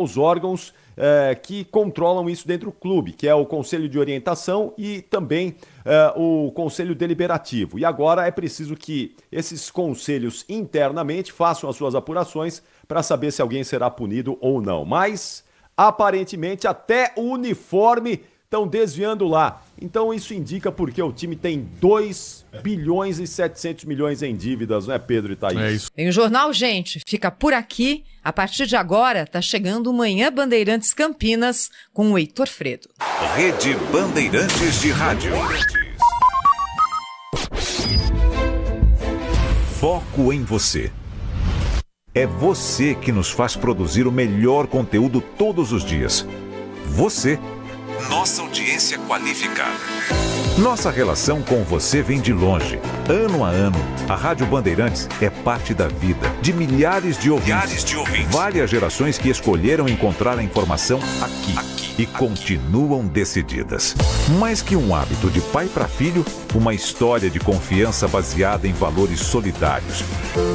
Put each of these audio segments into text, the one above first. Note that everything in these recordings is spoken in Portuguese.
os órgãos que controlam isso dentro do clube, que é o Conselho de Orientação e também o Conselho Deliberativo. E agora é preciso que esses conselhos internamente façam as suas apurações para saber se alguém será punido ou não. Mas, aparentemente, até o uniforme estão desviando lá. Então isso indica porque o time tem 2 bilhões e 700 milhões em dívidas, não é, Pedro e Thaís? É isso. Tem o Jornal Gente, fica por aqui. A partir de agora, tá chegando o Manhã Bandeirantes Campinas com o Heitor Fredo. Rede Bandeirantes de Rádio. Foco em você. É você que nos faz produzir o melhor conteúdo todos os dias. Você. Nossa audiência qualificada. Nossa relação com você vem de longe. Ano a ano, a Rádio Bandeirantes é parte da vida de milhares de ouvintes. Várias gerações que escolheram encontrar a informação aqui e continuam decididas. Mais que um hábito de pai para filho, uma história de confiança baseada em valores solidários.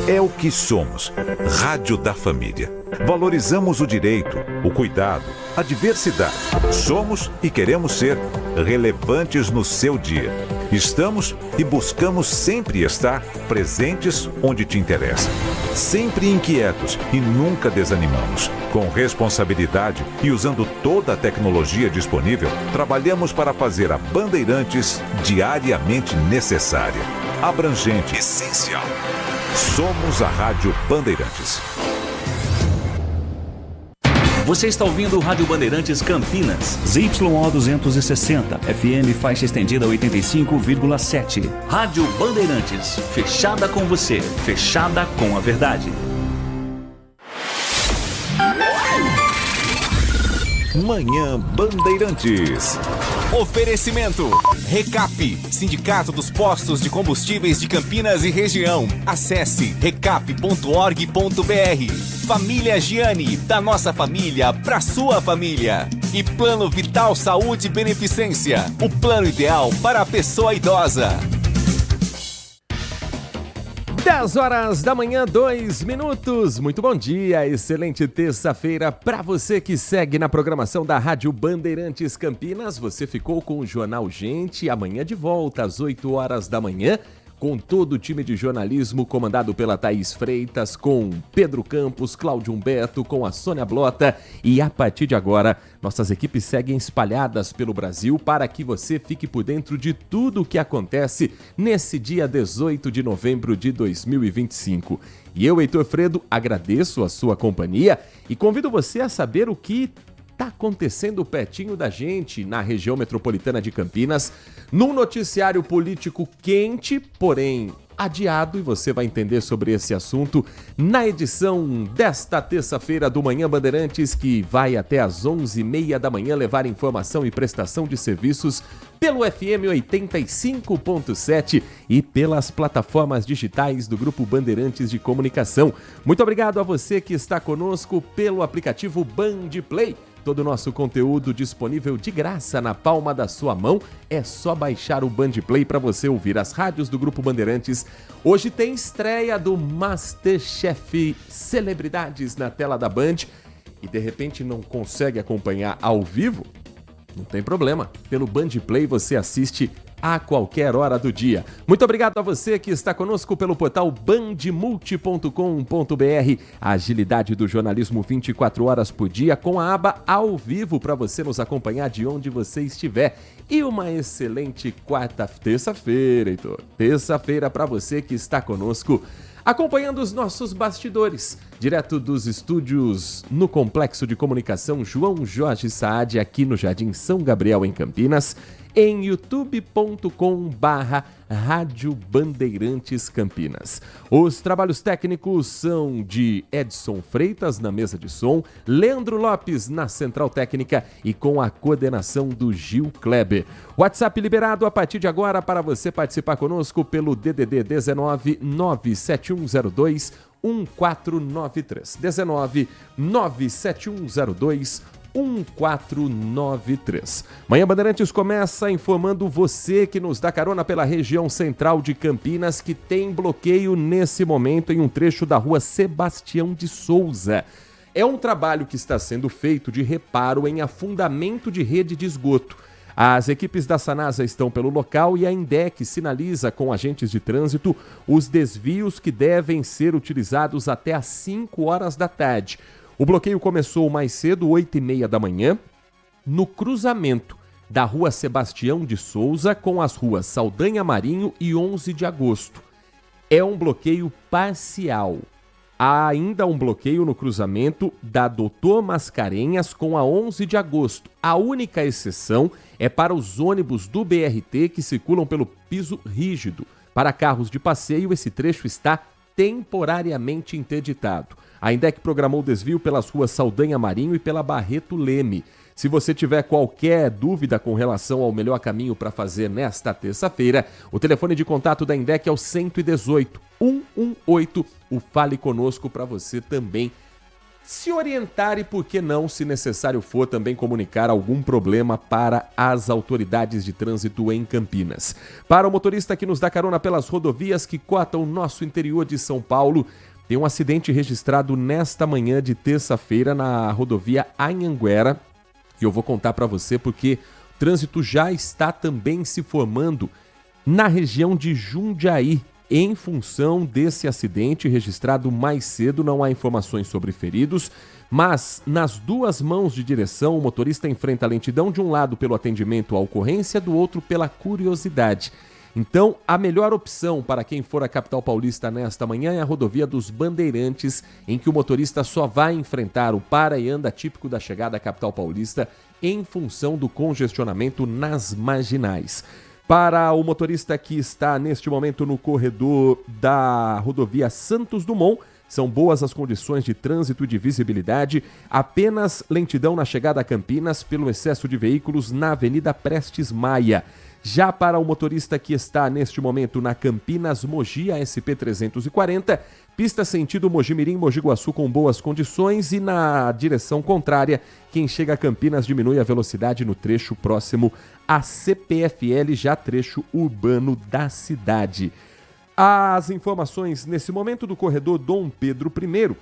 É o que somos. Rádio da Família. Valorizamos o direito, o cuidado, a diversidade. Somos e queremos ser relevantes no seu dia. Estamos e buscamos sempre estar presentes onde te interessa. Sempre inquietos e nunca desanimamos. Com responsabilidade e usando toda a tecnologia disponível, trabalhamos para fazer a Bandeirantes diariamente necessária, abrangente, essencial. Somos a Rádio Bandeirantes. Você está ouvindo o Rádio Bandeirantes Campinas. ZYO 260, FM faixa estendida 85,7. Rádio Bandeirantes, fechada com você, fechada com a verdade. Manhã Bandeirantes. Oferecimento. Recap, Sindicato dos Postos de Combustíveis de Campinas e Região. Acesse recap.org.br. Família Giani, da nossa família pra sua família. E Plano Vital Saúde e Beneficência, o plano ideal para a pessoa idosa. 10 horas da manhã, 2 minutos. Muito bom dia, excelente terça-feira para você que segue na programação da Rádio Bandeirantes Campinas. Você ficou com o Jornal Gente, amanhã de volta às 8 horas da manhã, com todo o time de jornalismo comandado pela Thaís Freitas, com Pedro Campos, Cláudio Humberto, com a Sônia Blota. E a partir de agora, nossas equipes seguem espalhadas pelo Brasil para que você fique por dentro de tudo o que acontece nesse dia 18 de novembro de 2025. E eu, Heitor Fredo, agradeço a sua companhia e convido você a saber o que está acontecendo pertinho da gente na região metropolitana de Campinas, num noticiário político quente, porém adiado, e você vai entender sobre esse assunto na edição desta terça-feira do Manhã Bandeirantes, que vai até às 11h30 da manhã levar informação e prestação de serviços pelo FM 85.7 e pelas plataformas digitais do Grupo Bandeirantes de Comunicação. Muito obrigado a você que está conosco pelo aplicativo Band Play. Todo o nosso conteúdo disponível de graça na palma da sua mão. É só baixar o Band Play para você ouvir as rádios do Grupo Bandeirantes. Hoje tem estreia do Masterchef Celebridades na tela da Band. E de repente não consegue acompanhar ao vivo? Não tem problema. Pelo Band Play você assiste a qualquer hora do dia. Muito obrigado a você que está conosco pelo portal bandmulti.com.br. A agilidade do jornalismo 24 horas por dia com a aba ao vivo para você nos acompanhar de onde você estiver. E uma excelente terça-feira, Heitor. Terça-feira para você que está conosco acompanhando os nossos bastidores, direto dos estúdios no Complexo de Comunicação João Jorge Saad, aqui no Jardim São Gabriel, em Campinas, em youtube.com/Rádio Bandeirantes Campinas. Os trabalhos técnicos são de Edson Freitas na mesa de som, Leandro Lopes na central técnica e com a coordenação do Gil Kleber. WhatsApp liberado a partir de agora para você participar conosco pelo DDD 19 97102 1493. 19 97102 1493. Manhã Bandeirantes começa informando você que nos dá carona pela região central de Campinas, que tem bloqueio nesse momento em um trecho da rua Sebastião de Souza. É um trabalho que está sendo feito de reparo em afundamento de rede de esgoto. As equipes da Sanasa estão pelo local e a INDEC sinaliza com agentes de trânsito os desvios que devem ser utilizados até às 5 horas da tarde. O bloqueio começou mais cedo, 8h30 da manhã, no cruzamento da Rua Sebastião de Souza com as ruas Saldanha Marinho e 11 de agosto. É um bloqueio parcial. Há ainda um bloqueio no cruzamento da Doutor Mascarenhas com a 11 de agosto. A única exceção é para os ônibus do BRT que circulam pelo piso rígido. Para carros de passeio, esse trecho está temporariamente interditado. A INDEC programou o desvio pelas ruas Saldanha Marinho e pela Barreto Leme. Se você tiver qualquer dúvida com relação ao melhor caminho para fazer nesta terça-feira, o telefone de contato da INDEC é o 118 118. O Fale Conosco para você também se orientar e, por que não, se necessário for, também comunicar algum problema para as autoridades de trânsito em Campinas. Para o motorista que nos dá carona pelas rodovias que cortam o nosso interior de São Paulo, tem um acidente registrado nesta manhã de terça-feira na rodovia Anhanguera. E eu vou contar para você porque o trânsito já está também se formando na região de Jundiaí. Em função desse acidente registrado mais cedo, não há informações sobre feridos, mas nas duas mãos de direção o motorista enfrenta a lentidão, de um lado pelo atendimento à ocorrência, do outro pela curiosidade. Então, a melhor opção para quem for à capital paulista nesta manhã é a rodovia dos Bandeirantes, em que o motorista só vai enfrentar o para e anda típico da chegada à capital paulista em função do congestionamento nas marginais. Para o motorista que está neste momento no corredor da rodovia Santos Dumont, são boas as condições de trânsito e de visibilidade, apenas lentidão na chegada a Campinas pelo excesso de veículos na Avenida Prestes Maia. Já para o motorista que está neste momento na Campinas Mogi, a SP-340, pista sentido Mogi-Mirim, Mogi Guaçu com boas condições, e na direção contrária, quem chega a Campinas diminui a velocidade no trecho próximo a CPFL, já trecho urbano da cidade. As informações nesse momento do corredor Dom Pedro I,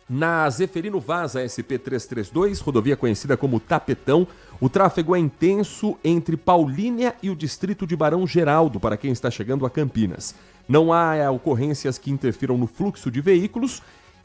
na Zeferino Vaz, a SP-332, rodovia conhecida como Tapetão, o tráfego é intenso entre Paulínia e o distrito de Barão Geraldo, para quem está chegando a Campinas. Não há ocorrências que interfiram no fluxo de veículos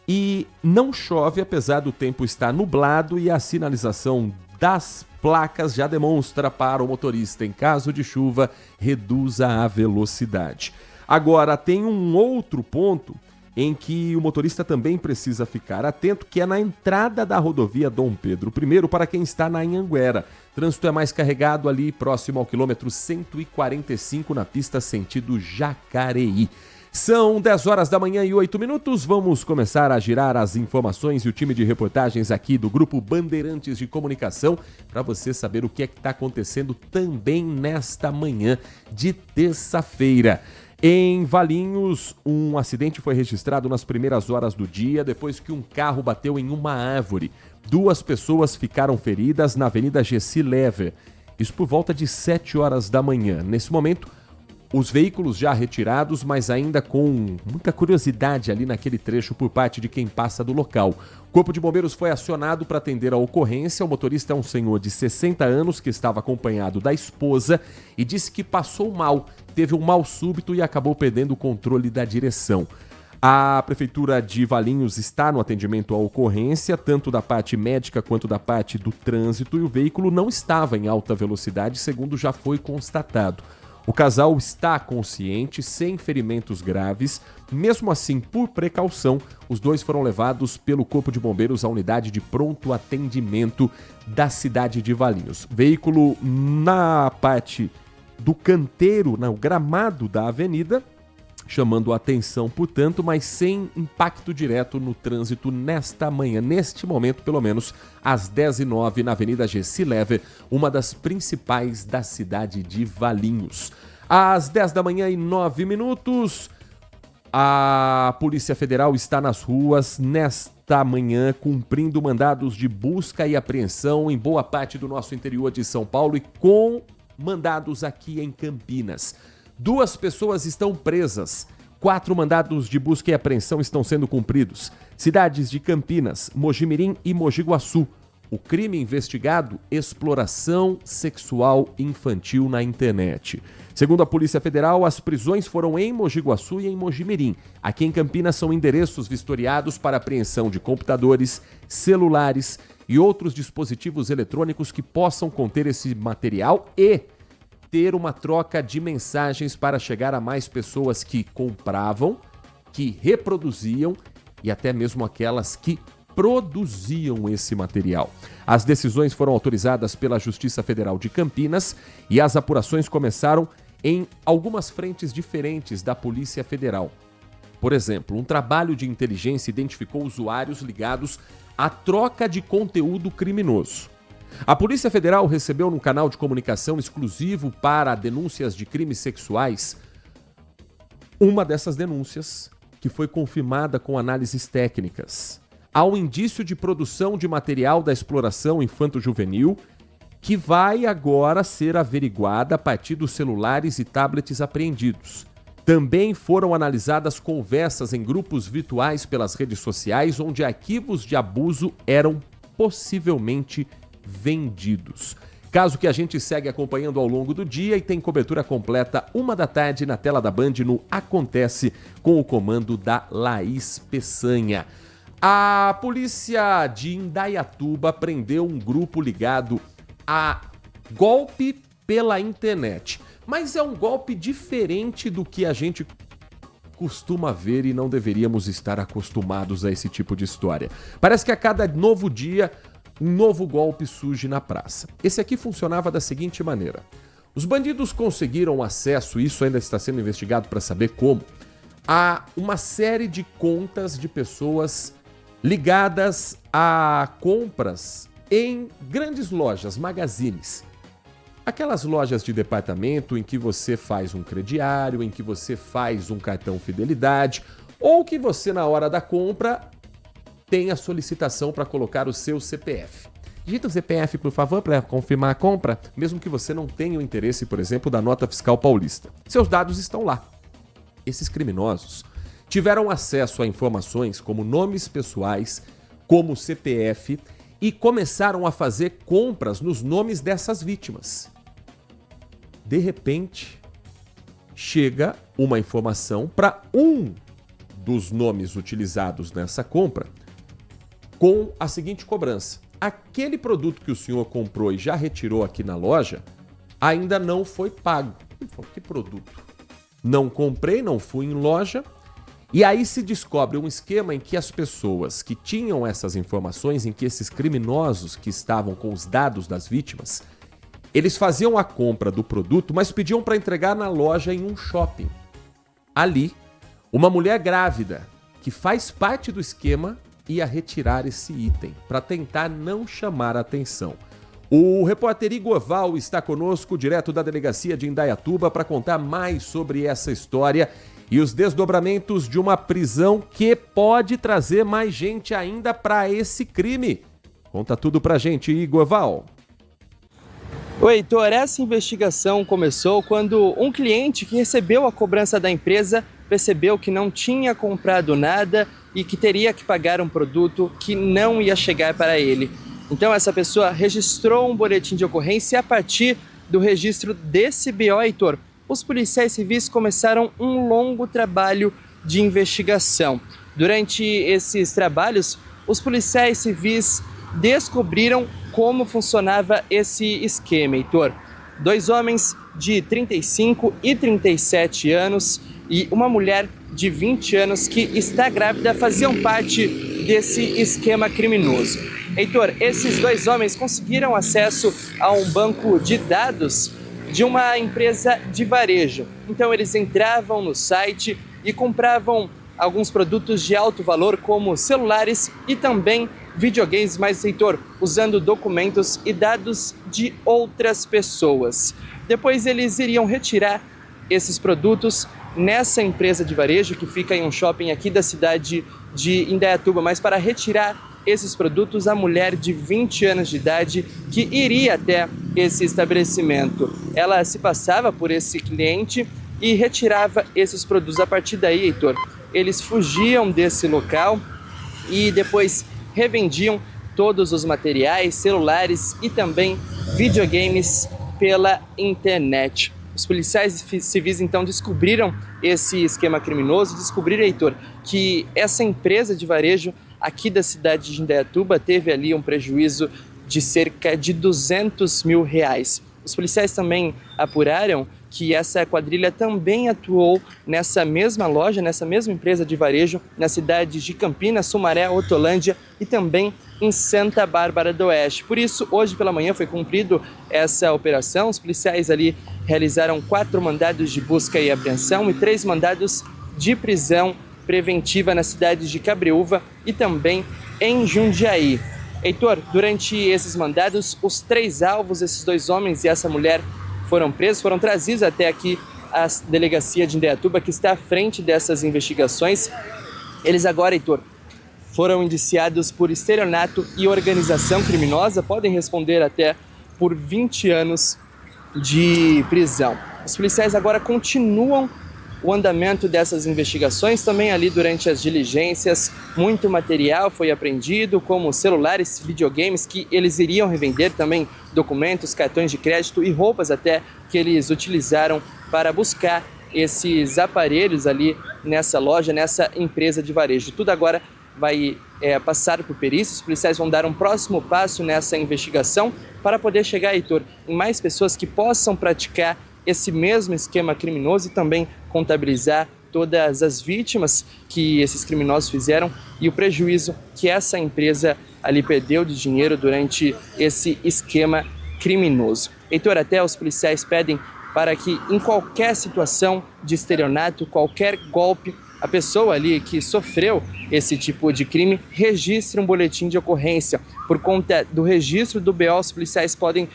e não chove, apesar do tempo estar nublado, e a sinalização das placas já demonstra para o motorista, em caso de chuva, reduza a velocidade. Agora, tem um outro ponto em que o motorista também precisa ficar atento, que é na entrada da rodovia Dom Pedro I, para quem está na Anhanguera. O trânsito é mais carregado ali próximo ao quilômetro 145 na pista sentido Jacareí. São 10 horas da manhã e 8 minutos. Vamos começar a girar as informações e o time de reportagens aqui do Grupo Bandeirantes de Comunicação para você saber o que é que está acontecendo também nesta manhã de terça-feira. Em Valinhos, um acidente foi registrado nas primeiras horas do dia, depois que um carro bateu em uma árvore. 2 pessoas ficaram feridas na Avenida Gessi Lever. Isso por volta de 7 horas da manhã. Nesse momento, os veículos já retirados, mas ainda com muita curiosidade ali naquele trecho por parte de quem passa do local. O Corpo de Bombeiros foi acionado para atender a ocorrência. O motorista é um senhor de 60 anos que estava acompanhado da esposa e disse que passou mal, teve um mal súbito e acabou perdendo o controle da direção. A Prefeitura de Valinhos está no atendimento à ocorrência, tanto da parte médica quanto da parte do trânsito, e o veículo não estava em alta velocidade, segundo já foi constatado. O casal está consciente, sem ferimentos graves. Mesmo assim, por precaução, os 2 foram levados pelo Corpo de Bombeiros à unidade de pronto atendimento da cidade de Valinhos. Veículo na parte do canteiro, no gramado da avenida, chamando a atenção, portanto, mas sem impacto direto no trânsito nesta manhã, neste momento, pelo menos, às 10h09, na Avenida Gessi Lever, uma das principais da cidade de Valinhos. Às 10 da manhã e 9 minutos, a Polícia Federal está nas ruas nesta manhã, cumprindo mandados de busca e apreensão em boa parte do nosso interior de São Paulo e com mandados aqui em Campinas. 2 pessoas estão presas, 4 mandados de busca e apreensão estão sendo cumpridos. Cidades de Campinas, Mojimirim e Mogi Guaçu. O crime investigado, exploração sexual infantil na internet. Segundo a Polícia Federal, as prisões foram em Mogi Guaçu e em Mojimirim. Aqui em Campinas são endereços vistoriados para apreensão de computadores, celulares e outros dispositivos eletrônicos que possam conter esse material e ter uma troca de mensagens para chegar a mais pessoas que compravam, que reproduziam e até mesmo aquelas que produziam esse material. As decisões foram autorizadas pela Justiça Federal de Campinas e as apurações começaram em algumas frentes diferentes da Polícia Federal. Por exemplo, um trabalho de inteligência identificou usuários ligados à troca de conteúdo criminoso. A Polícia Federal recebeu no canal de comunicação exclusivo para denúncias de crimes sexuais uma dessas denúncias que foi confirmada com análises técnicas. Há um indício de produção de material da exploração infanto-juvenil que vai agora ser averiguada a partir dos celulares e tablets apreendidos. Também foram analisadas conversas em grupos virtuais pelas redes sociais onde arquivos de abuso eram possivelmente vendidos. Caso que a gente segue acompanhando ao longo do dia e tem cobertura completa 13h na tela da Band no Acontece com o comando da Laís Peçanha. A polícia de Indaiatuba prendeu um grupo ligado a golpe pela internet. Mas é um golpe diferente do que a gente costuma ver e não deveríamos estar acostumados a esse tipo de história. Parece que a cada novo dia, um novo golpe surge na praça. Esse aqui funcionava da seguinte maneira. Os bandidos conseguiram acesso, isso ainda está sendo investigado para saber como, a uma série de contas de pessoas ligadas a compras em grandes lojas, magazines. Aquelas lojas de departamento em que você faz um crediário, em que você faz um cartão fidelidade, ou que você na hora da compra tem a solicitação para colocar o seu CPF. Digita o CPF, por favor, para confirmar a compra, mesmo que você não tenha o interesse, por exemplo, da nota fiscal paulista. Seus dados estão lá. Esses criminosos tiveram acesso a informações como nomes pessoais, como CPF, e começaram a fazer compras nos nomes dessas vítimas. De repente, chega uma informação para um dos nomes utilizados nessa compra com a seguinte cobrança. Aquele produto que o senhor comprou e já retirou aqui na loja ainda não foi pago. Que produto? Não comprei, não fui em loja. E aí se descobre um esquema em que as pessoas que tinham essas informações, em que esses criminosos que estavam com os dados das vítimas, eles faziam a compra do produto, mas pediam para entregar na loja em um shopping. Ali, uma mulher grávida, que faz parte do esquema, ia retirar esse item, para tentar não chamar a atenção. O repórter Igor Val está conosco, direto da delegacia de Indaiatuba, para contar mais sobre essa história e os desdobramentos de uma prisão que pode trazer mais gente ainda para esse crime. Conta tudo pra gente, Igor Val. Oi, Heitor, essa investigação começou quando um cliente que recebeu a cobrança da empresa percebeu que não tinha comprado nada e que teria que pagar um produto que não ia chegar para ele. Então essa pessoa registrou um boletim de ocorrência e a partir do registro desse BO, Heitor, os policiais civis começaram um longo trabalho de investigação. Durante esses trabalhos, os policiais civis descobriram como funcionava esse esquema, Heitor. 2 homens de 35 e 37 anos e uma mulher de 20 anos que está grávida faziam parte desse esquema criminoso. Heitor, esses 2 homens conseguiram acesso a um banco de dados de uma empresa de varejo. Então eles entravam no site e compravam alguns produtos de alto valor como celulares e também videogames, mas, Heitor, usando documentos e dados de outras pessoas. Depois eles iriam retirar esses produtos nessa empresa de varejo que fica em um shopping aqui da cidade de Indaiatuba, mas para retirar esses produtos, a mulher de 20 anos de idade que iria até esse estabelecimento, ela se passava por esse cliente e retirava esses produtos. A partir daí, Heitor, eles fugiam desse local e depois revendiam todos os materiais, celulares e também videogames pela internet. Os policiais civis então descobriram esse esquema criminoso, descobriram, Heitor, que essa empresa de varejo aqui da cidade de Indaiatuba teve ali um prejuízo de cerca de R$200 mil. Os policiais também apuraram que essa quadrilha também atuou nessa mesma loja, nessa mesma empresa de varejo, na cidade de Campinas, Sumaré, Hortolândia e também em Santa Bárbara do Oeste. Por isso, hoje pela manhã foi cumprido essa operação. Os policiais ali realizaram 4 mandados de busca e apreensão e 3 mandados de prisão preventiva nas cidades de Cabreúva e também em Jundiaí. Heitor, durante esses mandados, os 3 alvos, esses 2 homens e essa mulher, foram presos, foram trazidos até aqui à delegacia de Indaiatuba, que está à frente dessas investigações. Eles agora, Heitor, foram indiciados por estelionato e organização criminosa, podem responder até por 20 anos de prisão. Os policiais agora continuam o andamento dessas investigações. Também ali durante as diligências, muito material foi apreendido, como celulares, videogames que eles iriam revender, também documentos, cartões de crédito e roupas até que eles utilizaram para buscar esses aparelhos ali nessa loja, nessa empresa de varejo. Tudo agora vai passar por perícia. Os policiais vão dar um próximo passo nessa investigação para poder chegar, Heitor, em mais pessoas que possam praticar esse mesmo esquema criminoso e também contabilizar todas as vítimas que esses criminosos fizeram e o prejuízo que essa empresa ali perdeu de dinheiro durante esse esquema criminoso. Heitor, até os policiais pedem para que em qualquer situação de estelionato, qualquer golpe, a pessoa ali que sofreu esse tipo de crime registre um boletim de ocorrência. Por conta do registro do BO, os policiais podem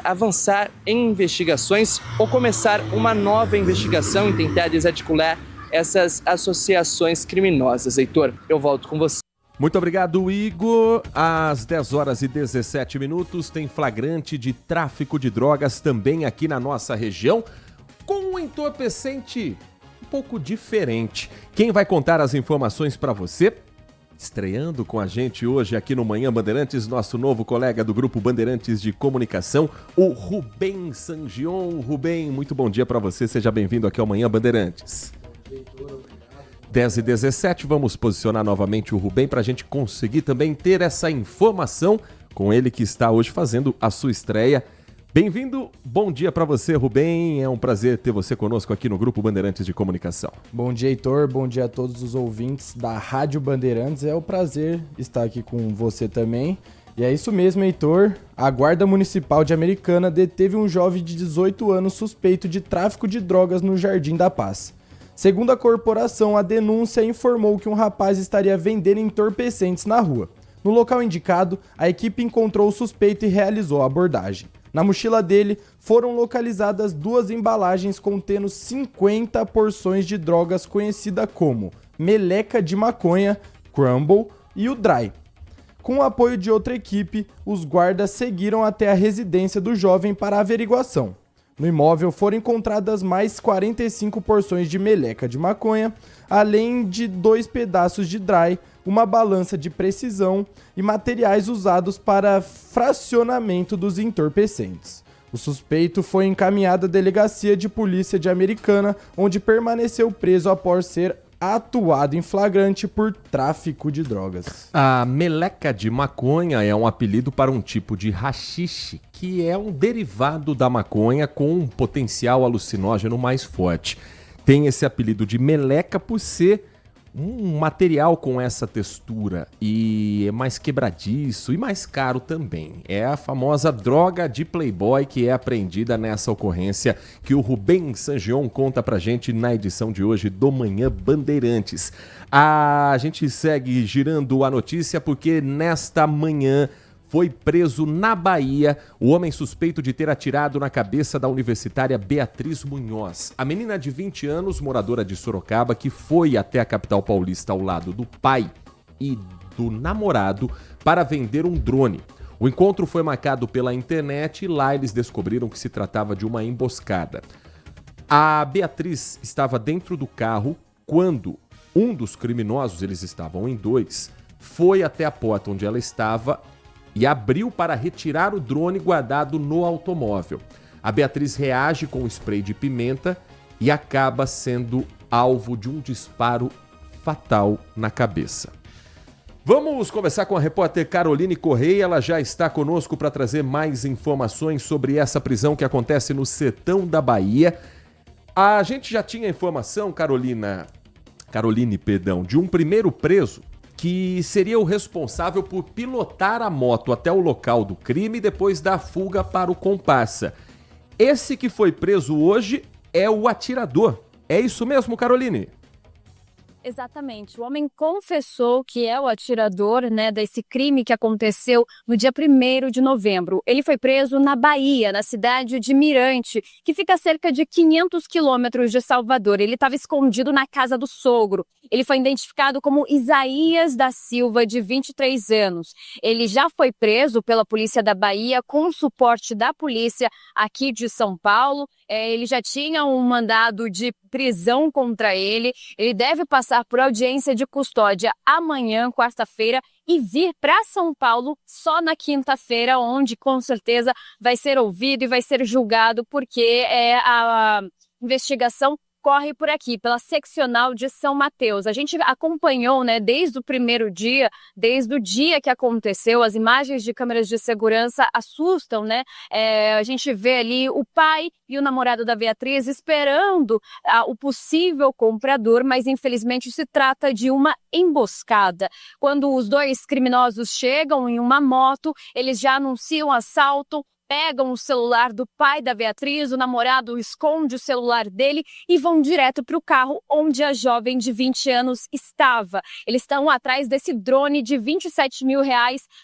avançar em investigações ou começar uma nova investigação e tentar desarticular essas associações criminosas. Heitor, eu volto com você. Muito obrigado, Igor. Às 10h17 tem flagrante de tráfico de drogas também aqui na nossa região, com um entorpecente um pouco diferente. Quem vai contar as informações para você? Estreando com a gente hoje aqui no Manhã Bandeirantes, nosso novo colega do Grupo Bandeirantes de Comunicação, o Rubem Sangion. Rubem, muito bom dia para você, seja bem-vindo aqui ao Manhã Bandeirantes. 10h17, vamos posicionar novamente o Rubem para a gente conseguir também ter essa informação com ele que está hoje fazendo a sua estreia. Bem-vindo, bom dia para você, Rubem, é um prazer ter você conosco aqui no Grupo Bandeirantes de Comunicação. Bom dia, Heitor, bom dia a todos os ouvintes da Rádio Bandeirantes, é um prazer estar aqui com você também. E é isso mesmo, Heitor, a Guarda Municipal de Americana deteve um jovem de 18 anos suspeito de tráfico de drogas no Jardim da Paz. Segundo a corporação, a denúncia informou que um rapaz estaria vendendo entorpecentes na rua. No local indicado, a equipe encontrou o suspeito e realizou a abordagem. Na mochila dele foram localizadas 2 embalagens contendo 50 porções de drogas conhecida como meleca de maconha, crumble e o dry. Com o apoio de outra equipe, os guardas seguiram até a residência do jovem para a averiguação. No imóvel foram encontradas mais 45 porções de meleca de maconha, além de 2 pedaços de dry, uma balança de precisão e materiais usados para fracionamento dos entorpecentes. O suspeito foi encaminhado à delegacia de polícia de Americana, onde permaneceu preso após ser atuado em flagrante por tráfico de drogas. A meleca de maconha é um apelido para um tipo de haxixe, que é um derivado da maconha com um potencial alucinógeno mais forte. Tem esse apelido de meleca por ser um material com essa textura e é mais quebradiço e mais caro também. É a famosa droga de Playboy que é apreendida nessa ocorrência que o Rubem Sangion conta pra gente na edição de hoje do Manhã Bandeirantes. A gente segue girando a notícia porque nesta manhã foi preso na Bahia o homem suspeito de ter atirado na cabeça da universitária Beatriz Munhoz. A menina de 20 anos, moradora de Sorocaba, que foi até a capital paulista ao lado do pai e do namorado para vender um drone. O encontro foi marcado pela internet e lá eles descobriram que se tratava de uma emboscada. A Beatriz estava dentro do carro quando um dos criminosos, eles estavam em 2, foi até a porta onde ela estava e abriu para retirar o drone guardado no automóvel. A Beatriz reage com spray de pimenta e acaba sendo alvo de um disparo fatal na cabeça. Vamos conversar com a repórter Caroline Correia, ela já está conosco para trazer mais informações sobre essa prisão que acontece no sertão da Bahia. A gente já tinha informação, Caroline, de um primeiro preso que seria o responsável por pilotar a moto até o local do crime e depois dar fuga para o comparsa. Esse que foi preso hoje é o atirador. É isso mesmo, Caroline? Exatamente. O homem confessou que é o atirador, desse crime que aconteceu no dia 1º de novembro. Ele foi preso na Bahia, na cidade de Mirante, que fica a cerca de 500 quilômetros de Salvador. Ele estava escondido na casa do sogro. Ele foi identificado como Isaías da Silva, de 23 anos. Ele já foi preso pela polícia da Bahia com suporte da polícia aqui de São Paulo. Ele já tinha um mandado de prisão contra ele. Ele deve passar por audiência de custódia amanhã, quarta-feira, e vir para São Paulo só na quinta-feira, onde com certeza vai ser ouvido e vai ser julgado, porque a investigação corre por aqui, pela seccional de São Mateus. A gente acompanhou, desde o primeiro dia, desde o dia que aconteceu, as imagens de câmeras de segurança assustam, a gente vê ali o pai e o namorado da Beatriz esperando o possível comprador, mas infelizmente se trata de uma emboscada. Quando os dois criminosos chegam em uma moto, eles já anunciam assalto, pegam o celular do pai da Beatriz, o namorado esconde o celular dele e vão direto para o carro onde a jovem de 20 anos estava. Eles estão atrás desse drone de R$27 mil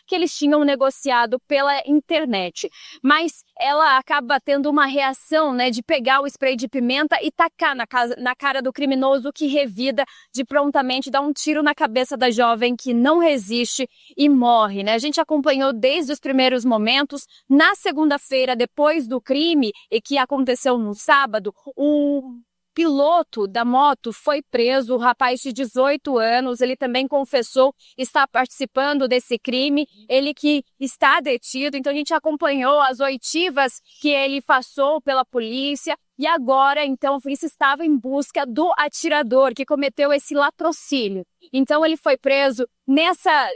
que eles tinham negociado pela internet. Mas ela acaba tendo uma reação, de pegar o spray de pimenta e tacar na cara do criminoso, que revida de prontamente dar um tiro na cabeça da jovem, que não resiste e morre. A gente acompanhou desde os primeiros momentos. Na segunda-feira, depois do crime, e que aconteceu no sábado, o piloto da moto foi preso, o rapaz de 18 anos, ele também confessou estar participando desse crime, ele que está detido. Então a gente acompanhou as oitivas que ele passou pela polícia. E agora, então, a polícia estava em busca do atirador que cometeu esse latrocínio. Então ele foi preso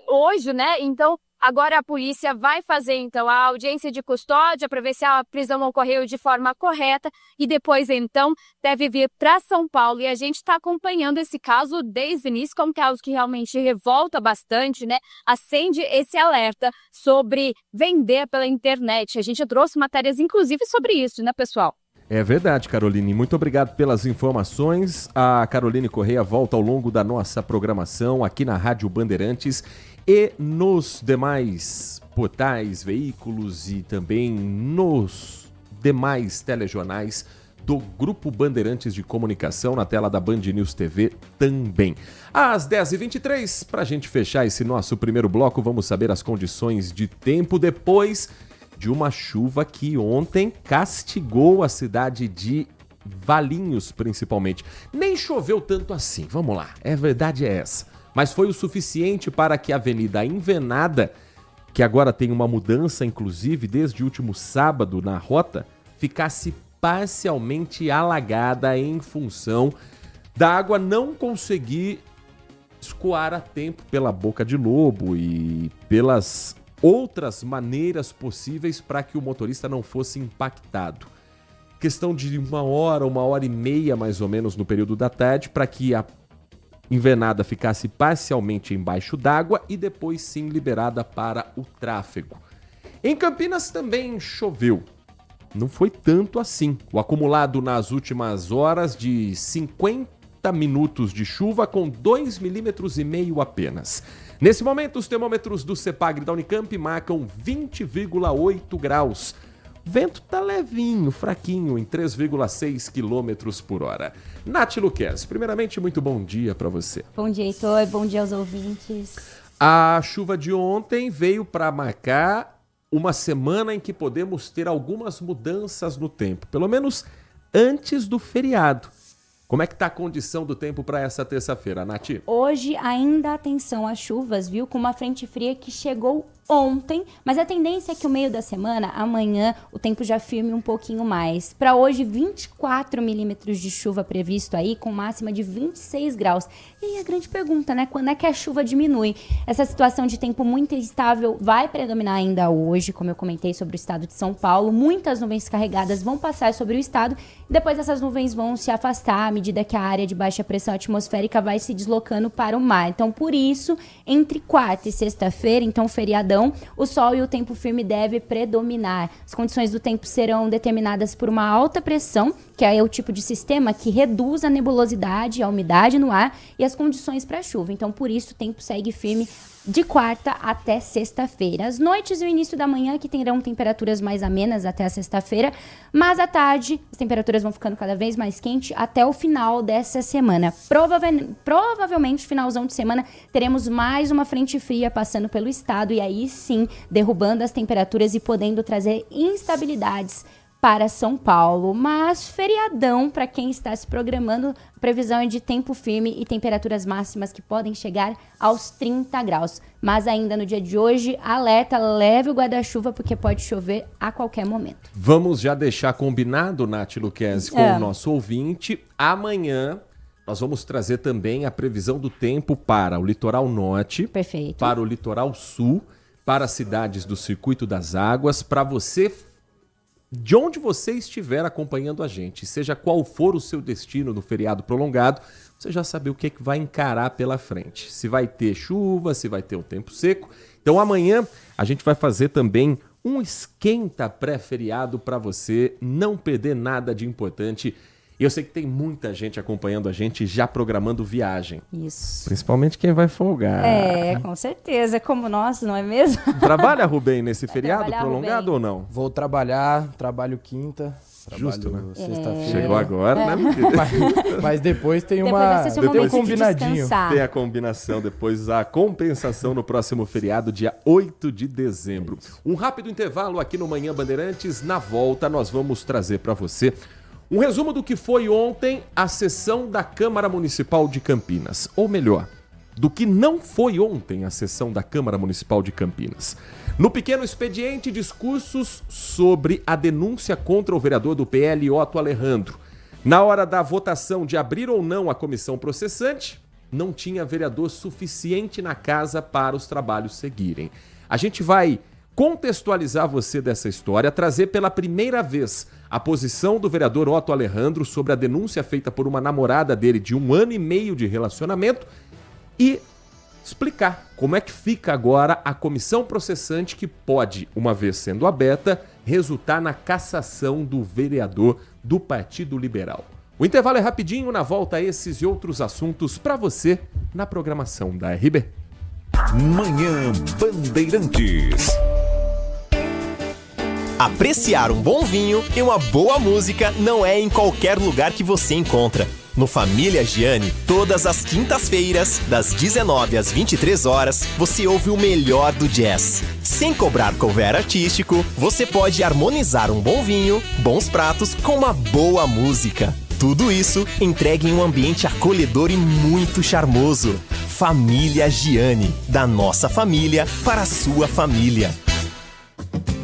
hoje, Então agora a polícia vai fazer, então, a audiência de custódia para ver se a prisão ocorreu de forma correta e depois, então, deve vir para São Paulo. E a gente está acompanhando esse caso desde o início, como um caso que realmente revolta bastante, Acende esse alerta sobre vender pela internet. A gente trouxe matérias, inclusive, sobre isso, pessoal? É verdade, Caroline. Muito obrigado pelas informações. A Caroline Correia volta ao longo da nossa programação aqui na Rádio Bandeirantes e nos demais portais, veículos e também nos demais telejornais do Grupo Bandeirantes de Comunicação, na tela da Band News TV também. Às 10h23, para a gente fechar esse nosso primeiro bloco, vamos saber as condições de tempo depois de uma chuva que ontem castigou a cidade de Valinhos, principalmente. Nem choveu tanto assim, vamos lá, a verdade é essa. Mas foi o suficiente para que a Avenida Envenada, que agora tem uma mudança, inclusive, desde o último sábado na rota, ficasse parcialmente alagada em função da água não conseguir escoar a tempo pela boca de lobo e pelas outras maneiras possíveis para que o motorista não fosse impactado. Questão de 1h, 1h30 mais ou menos no período da tarde, para que a Envenada ficasse parcialmente embaixo d'água e depois sim liberada para o tráfego. Em Campinas também choveu. Não foi tanto assim. O acumulado nas últimas horas de 50 minutos de chuva com 2,5 milímetros apenas. Nesse momento, os termômetros do CEPAGRE da Unicamp marcam 20,8 graus. Vento tá levinho, fraquinho, em 3,6 km por hora. Nath Luquez, primeiramente, muito bom dia para você. Bom dia, Heitor. Bom dia aos ouvintes. A chuva de ontem veio para marcar uma semana em que podemos ter algumas mudanças no tempo, pelo menos antes do feriado. Como é que tá a condição do tempo para essa terça-feira, Nath? Hoje ainda atenção às chuvas, viu? Com uma frente fria que chegou ontem, mas a tendência é que o meio da semana, amanhã, o tempo já firme um pouquinho mais. Para hoje, 24 milímetros de chuva previsto aí, com máxima de 26 graus. E aí a grande pergunta, né? Quando é que a chuva diminui? Essa situação de tempo muito instável vai predominar ainda hoje, como eu comentei sobre o estado de São Paulo. Muitas nuvens carregadas vão passar sobre o estado, e depois essas nuvens vão se afastar à medida que a área de baixa pressão atmosférica vai se deslocando para o mar. Então, por isso, entre quarta e sexta-feira, então feriadão, o sol e o tempo firme deve predominar. As condições do tempo serão determinadas por uma alta pressão, que é o tipo de sistema que reduz a nebulosidade, a umidade no ar e as condições para chuva. Então, por isso, o tempo segue firme de quarta até sexta-feira. As noites e o início da manhã que terão temperaturas mais amenas até a sexta-feira, mas à tarde as temperaturas vão ficando cada vez mais quentes até o final dessa semana. Provavelmente, finalzão de semana, teremos mais uma frente fria passando pelo estado e aí sim, derrubando as temperaturas e podendo trazer instabilidades para São Paulo, mas feriadão para quem está se programando, previsão é de tempo firme e temperaturas máximas que podem chegar aos 30 graus. Mas ainda no dia de hoje, alerta, leve o guarda-chuva porque pode chover a qualquer momento. Vamos já deixar combinado, Nath Luquezzi, com o nosso ouvinte. Amanhã nós vamos trazer também a previsão do tempo para o litoral norte, perfeito, para o litoral sul, para as cidades do Circuito das Águas, para você, de onde você estiver acompanhando a gente, seja qual for o seu destino no feriado prolongado, você já sabe o que vai encarar pela frente. Se vai ter chuva, se vai ter um tempo seco. Então amanhã a gente vai fazer também um esquenta pré-feriado para você não perder nada de importante. E eu sei que tem muita gente acompanhando a gente já programando viagem. Isso. Principalmente quem vai folgar. Com certeza, como nós, não é mesmo? Trabalha, Rubem, nesse feriado prolongado, Rubem? ou não? Vou trabalhar, trabalho quinta. Justo, né? Sexta-feira. Chegou agora, né? Mas depois tem um combinadinho. Tem a combinação, depois a compensação no próximo feriado, dia 8 de dezembro. Um rápido intervalo aqui no Manhã Bandeirantes. Na volta, nós vamos trazer para você um resumo do que foi ontem a sessão da Câmara Municipal de Campinas. Ou melhor, do que não foi ontem a sessão da Câmara Municipal de Campinas. No pequeno expediente, discursos sobre a denúncia contra o vereador do PL, Otto Alejandro. Na hora da votação de abrir ou não a comissão processante, não tinha vereador suficiente na casa para os trabalhos seguirem. A gente vai contextualizar você dessa história, trazer pela primeira vez a posição do vereador Otto Alejandro sobre a denúncia feita por uma namorada dele de 1 ano e meio de relacionamento e explicar como é que fica agora a comissão processante que pode, uma vez sendo aberta, resultar na cassação do vereador do Partido Liberal. O intervalo é rapidinho, na volta a esses e outros assuntos para você na programação da RB. Manhã Bandeirantes. Apreciar um bom vinho e uma boa música não é em qualquer lugar que você encontra. No Família Gianni, todas as quintas-feiras, das 19 às 23 horas, você ouve o melhor do jazz. Sem cobrar cover artístico, você pode harmonizar um bom vinho, bons pratos com uma boa música. Tudo isso entregue em um ambiente acolhedor e muito charmoso. Família Gianni, da nossa família para a sua família.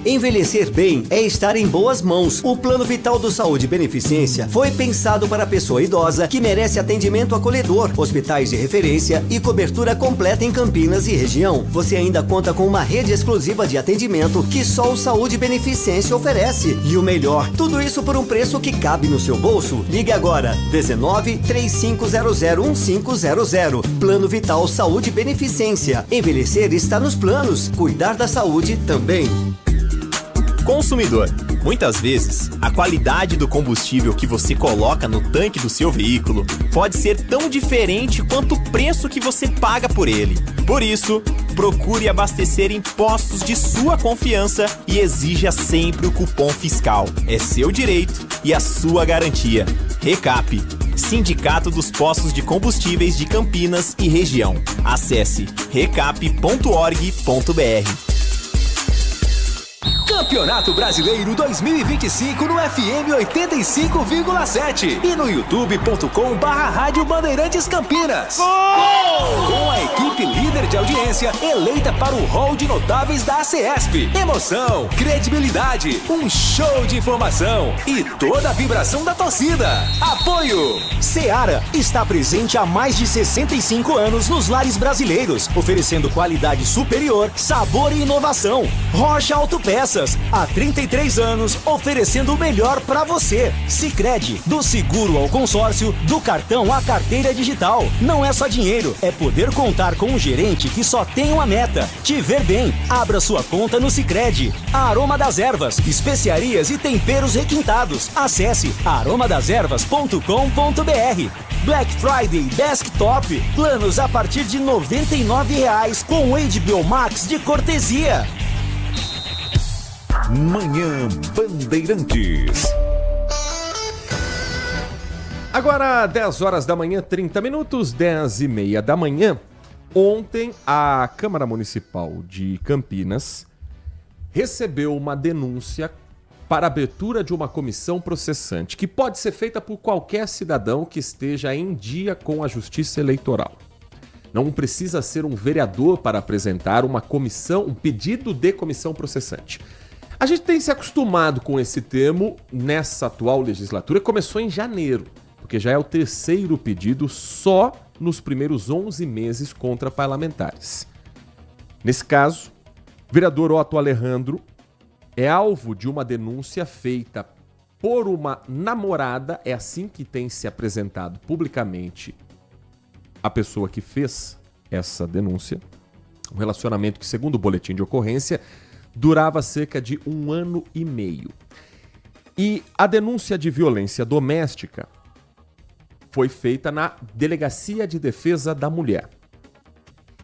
Envelhecer bem é estar em boas mãos. O Plano Vital do Saúde Beneficência foi pensado para a pessoa idosa que merece atendimento acolhedor, hospitais de referência e cobertura completa em Campinas e região. Você ainda conta com uma rede exclusiva de atendimento que só o Saúde Beneficência oferece. E o melhor, tudo isso por um preço que cabe no seu bolso. Ligue agora, 19 3500 1500. Plano Vital Saúde Beneficência. Envelhecer está nos planos. Cuidar da saúde também. Consumidor. Muitas vezes, a qualidade do combustível que você coloca no tanque do seu veículo pode ser tão diferente quanto o preço que você paga por ele. Por isso, procure abastecer em postos de sua confiança e exija sempre o cupom fiscal. É seu direito e a sua garantia. Recap, Sindicato dos Postos de Combustíveis de Campinas e Região. Acesse recap.org.br. Campeonato Brasileiro 2025 no FM 85,7 e no youtube.com/Rádio Bandeirantes Campinas. Com a equipe líder de audiência eleita para o hall de notáveis da ACESP. Emoção, credibilidade, um show de informação e toda a vibração da torcida. Apoio! Seara está presente há mais de 65 anos nos lares brasileiros, oferecendo qualidade superior, sabor e inovação. Rocha Autopeças, há 33 anos, oferecendo o melhor para você. Sicredi, do seguro ao consórcio, do cartão à carteira digital. Não é só dinheiro, é poder contar com um gerente que só tem uma meta: te ver bem. Abra sua conta no Sicredi. A Aroma das Ervas, especiarias e temperos requintados. Acesse aromadeservas.com.br. Black Friday Desktop, planos a partir de R$ 99,00 com HBO Max de cortesia. Manhã Bandeirantes. Agora, 10 horas da manhã, 30 minutos, 10h30 da manhã. Ontem, a Câmara Municipal de Campinas recebeu uma denúncia para a abertura de uma comissão processante, que pode ser feita por qualquer cidadão que esteja em dia com a Justiça Eleitoral. Não precisa ser um vereador para apresentar uma comissão, um pedido de comissão processante. A gente tem se acostumado com esse termo nessa atual legislatura, que começou em janeiro, porque já é o terceiro pedido só nos primeiros 11 meses contra parlamentares. Nesse caso, o vereador Otto Alejandro é alvo de uma denúncia feita por uma namorada, é assim que tem se apresentado publicamente a pessoa que fez essa denúncia. Um relacionamento que, segundo o boletim de ocorrência, durava cerca de 1 ano e meio. E a denúncia de violência doméstica foi feita na Delegacia de Defesa da Mulher.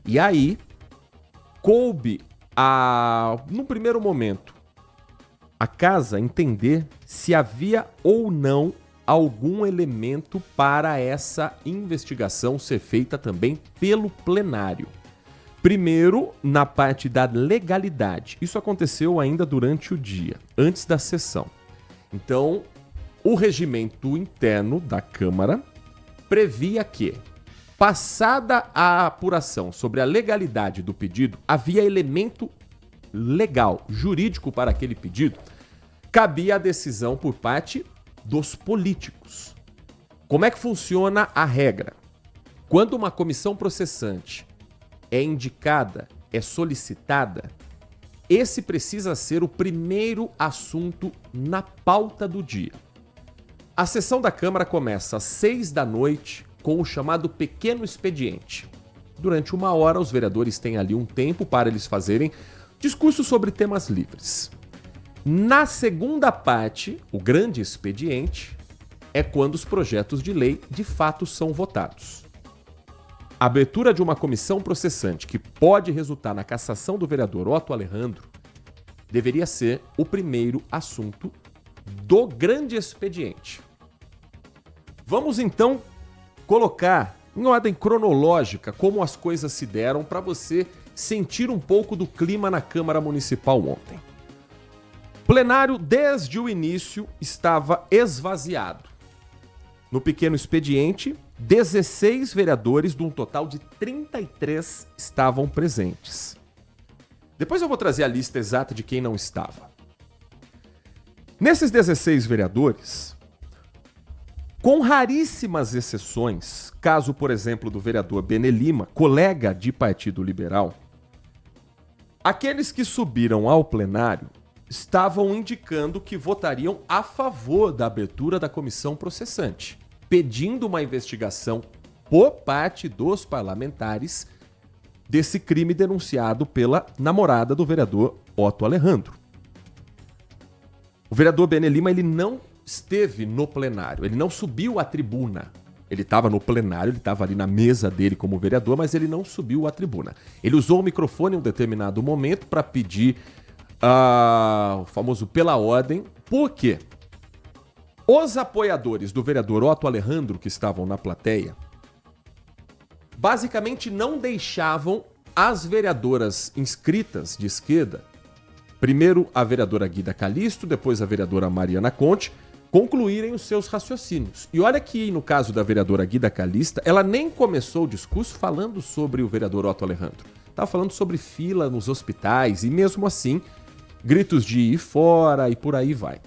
E aí, coube num primeiro momento, a casa entender se havia ou não algum elemento para essa investigação ser feita também pelo plenário. Primeiro, na parte da legalidade. Isso aconteceu ainda durante o dia, antes da sessão. Então, o regimento interno da Câmara previa que, passada a apuração sobre a legalidade do pedido, havia elemento legal, jurídico para aquele pedido, cabia a decisão por parte dos políticos. Como é que funciona a regra? Quando uma comissão processante é indicada, é solicitada, esse precisa ser o primeiro assunto na pauta do dia. A sessão da Câmara começa às 6 da noite com o chamado pequeno expediente. Durante 1 hora, os vereadores têm ali um tempo para eles fazerem discursos sobre temas livres. Na segunda parte, o grande expediente, é quando os projetos de lei de fato são votados. A abertura de uma comissão processante que pode resultar na cassação do vereador Otto Alejandro deveria ser o primeiro assunto do grande expediente. Vamos então colocar em ordem cronológica como as coisas se deram para você sentir um pouco do clima na Câmara Municipal ontem. O plenário, desde o início, estava esvaziado. No pequeno expediente, 16 vereadores, de um total de 33, estavam presentes. Depois eu vou trazer a lista exata de quem não estava. Nesses 16 vereadores, com raríssimas exceções, caso, por exemplo, do vereador Benê Lima, colega de Partido Liberal, aqueles que subiram ao plenário estavam indicando que votariam a favor da abertura da comissão processante, pedindo uma investigação por parte dos parlamentares desse crime denunciado pela namorada do vereador Otto Alejandro. O vereador Benê Lima, ele não esteve no plenário, ele não subiu à tribuna. Ele estava no plenário, ele estava ali na mesa dele como vereador, mas ele não subiu à tribuna. Ele usou o microfone em um determinado momento para pedir o famoso pela ordem. Por quê? Os apoiadores do vereador Otto Alejandro, que estavam na plateia, basicamente não deixavam as vereadoras inscritas de esquerda primeiro a vereadora Guida Calisto, depois a vereadora Mariana Conte, concluírem os seus raciocínios. E olha que no caso da vereadora Guida Calisto, ela nem começou o discurso falando sobre o vereador Otto Alejandro. Estava falando sobre fila nos hospitais e mesmo assim, gritos de ir fora e por aí vai.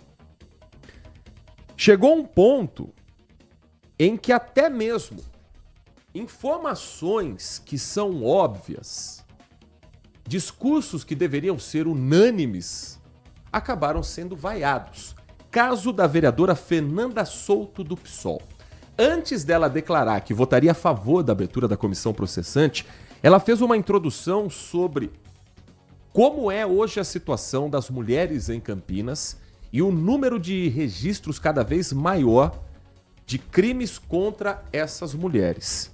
Chegou um ponto em que até mesmo informações que são óbvias, discursos que deveriam ser unânimes, acabaram sendo vaiados. Caso da vereadora Fernanda Souto do PSOL. Antes dela declarar que votaria a favor da abertura da comissão processante, ela fez uma introdução sobre como é hoje a situação das mulheres em Campinas e o número de registros cada vez maior de crimes contra essas mulheres.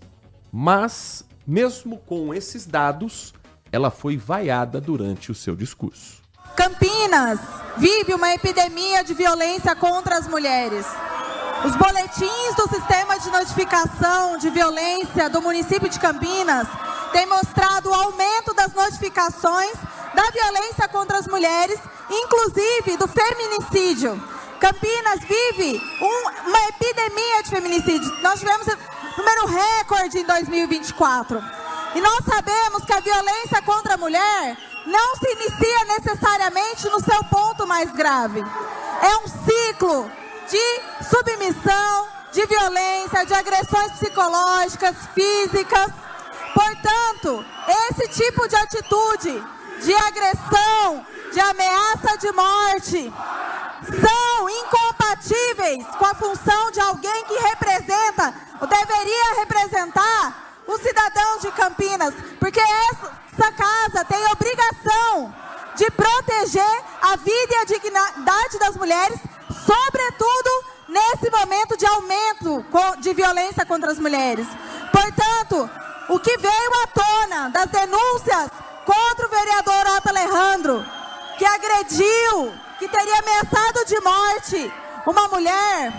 Mas, mesmo com esses dados, ela foi vaiada durante o seu discurso. Campinas vive uma epidemia de violência contra as mulheres. Os boletins do sistema de notificação de violência do município de Campinas têm mostrado o aumento das notificações da violência contra as mulheres, inclusive do feminicídio. Campinas vive uma epidemia de feminicídio. Nós tivemos número recorde em 2024. E nós sabemos que a violência contra a mulher não se inicia necessariamente no seu ponto mais grave. É um ciclo de submissão, de violência, de agressões psicológicas, físicas. Portanto, esse tipo de atitude, de agressão, de ameaça de morte, são incompatíveis com a função de alguém que representa, ou deveria representar, os cidadãos de Campinas, porque essa casa tem a obrigação de proteger a vida e a dignidade das mulheres, sobretudo nesse momento de aumento de violência contra as mulheres. Portanto, o que veio à tona das denúncias contra o vereador Otto Alejandro, que agrediu, que teria ameaçado de morte uma mulher,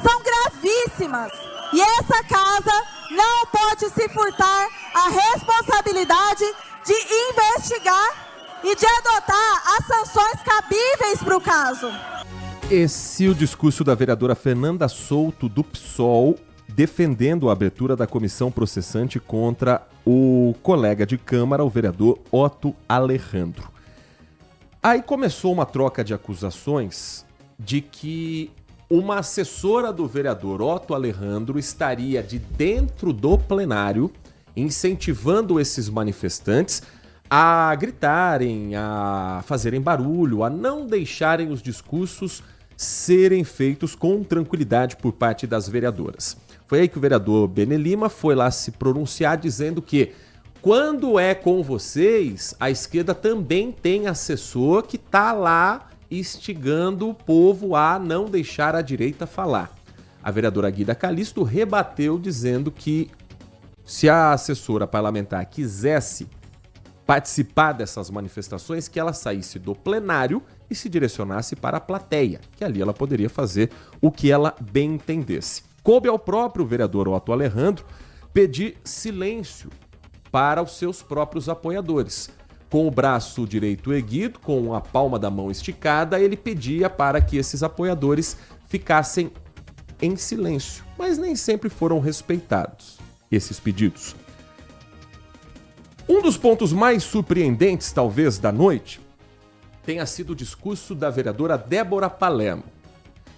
são gravíssimas. E essa casa não pode se furtar a responsabilidade de investigar e de adotar as sanções cabíveis para o caso. Esse é o discurso da vereadora Fernanda Souto do PSOL, defendendo a abertura da comissão processante contra o colega de Câmara, o vereador Otto Alejandro. Aí começou uma troca de acusações de que uma assessora do vereador Otto Alejandro estaria de dentro do plenário incentivando esses manifestantes a gritarem, a fazerem barulho, a não deixarem os discursos serem feitos com tranquilidade por parte das vereadoras. Foi aí que o vereador Bene Lima foi lá se pronunciar dizendo que quando é com vocês, a esquerda também tem assessor que está lá instigando o povo a não deixar a direita falar. A vereadora Guida Calisto rebateu dizendo que se a assessora parlamentar quisesse participar dessas manifestações, que ela saísse do plenário e se direcionasse para a plateia, que ali ela poderia fazer o que ela bem entendesse. Coube ao próprio vereador Otto Alejandro pedir silêncio para os seus próprios apoiadores. Com o braço direito erguido, com a palma da mão esticada, ele pedia para que esses apoiadores ficassem em silêncio, mas nem sempre foram respeitados esses pedidos. Um dos pontos mais surpreendentes, talvez, da noite, tenha sido o discurso da vereadora Débora Palermo.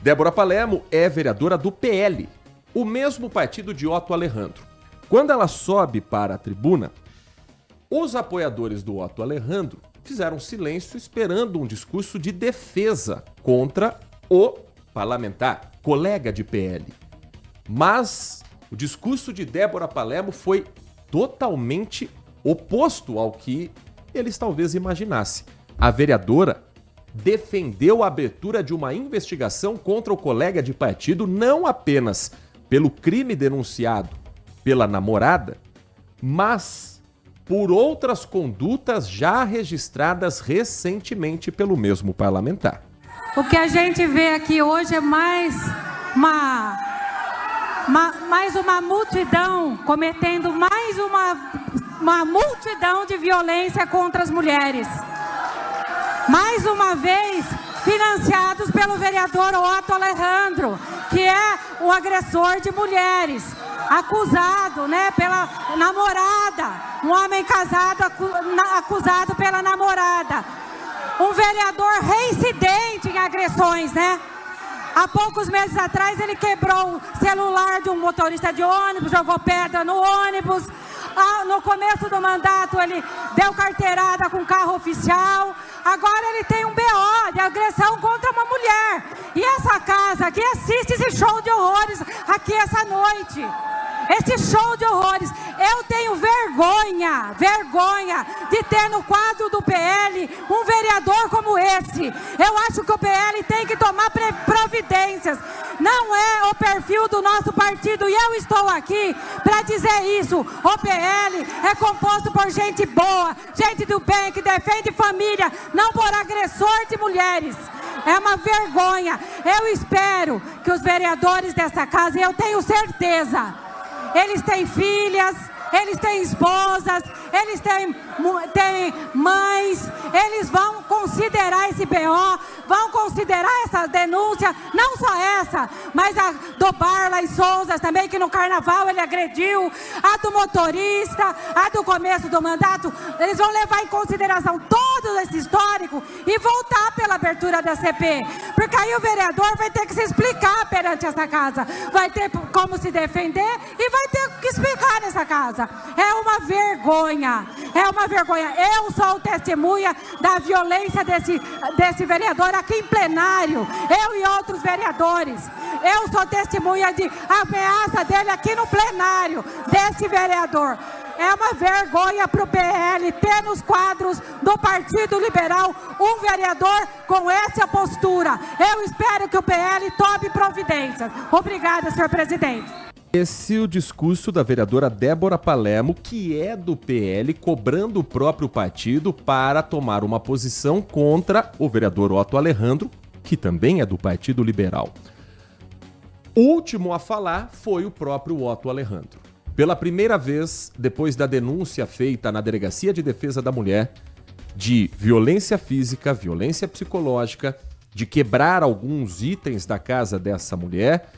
Débora Palermo é vereadora do PL, o mesmo partido de Otto Alejandro. Quando ela sobe para a tribuna, os apoiadores do Otto Alejandro fizeram silêncio esperando um discurso de defesa contra o parlamentar, colega de PL. Mas o discurso de Débora Palermo foi totalmente oposto ao que eles talvez imaginassem. A vereadora defendeu a abertura de uma investigação contra o colega de partido não apenas pelo crime denunciado pela namorada, mas por outras condutas já registradas recentemente pelo mesmo parlamentar. O que a gente vê aqui hoje é mais uma multidão, cometendo mais uma multidão de violência contra as mulheres. mais uma vez financiados pelo vereador Otto Alejandro, que é o agressor de mulheres, acusado, né, pela namorada, um homem casado acusado pela namorada, um vereador reincidente em agressões, né? Há poucos meses atrás ele quebrou o celular de um motorista de ônibus, jogou pedra no ônibus. No começo do mandato ele deu carteirada com carro oficial. Agora ele tem um BO de agressão contra uma mulher. E essa casa aqui assiste esse show de horrores aqui essa noite. Esse show de horrores. Eu tenho vergonha de ter no quadro do PL um vereador como esse. Eu acho que o PL tem que tomar providências. Não é o perfil do nosso partido e eu estou aqui para dizer isso. O PL é composto por gente boa, gente do bem, que defende família, não por agressor de mulheres. É uma vergonha. Eu espero que os vereadores dessa casa, e eu tenho certeza, eles têm filhas, eles têm esposas, eles têm mães, eles vão considerar esse BO, vão considerar essa denúncia, não só essa, mas a do Barla e Souza também, que no carnaval ele agrediu, a do motorista, a do começo do mandato. Eles vão levar em consideração todo esse histórico e voltar pela abertura da CP, porque aí o vereador vai ter que se explicar perante essa casa, vai ter como se defender e vai ter que explicar nessa casa. É uma vergonha, é uma vergonha. Eu sou testemunha da violência desse vereador aqui em plenário, eu e outros vereadores. Eu sou testemunha de ameaça dele aqui no plenário, desse vereador. É uma vergonha para o PL ter nos quadros do Partido Liberal um vereador com essa postura. Eu espero que o PL tome providências. Obrigada, senhor presidente. Esse é o discurso da vereadora Débora Palermo, que é do PL, cobrando o próprio partido para tomar uma posição contra o vereador Otto Alejandro, que também é do Partido Liberal. O último a falar foi o próprio Otto Alejandro. Pela primeira vez, depois da denúncia feita na Delegacia de Defesa da Mulher de violência física, violência psicológica, de quebrar alguns itens da casa dessa mulher,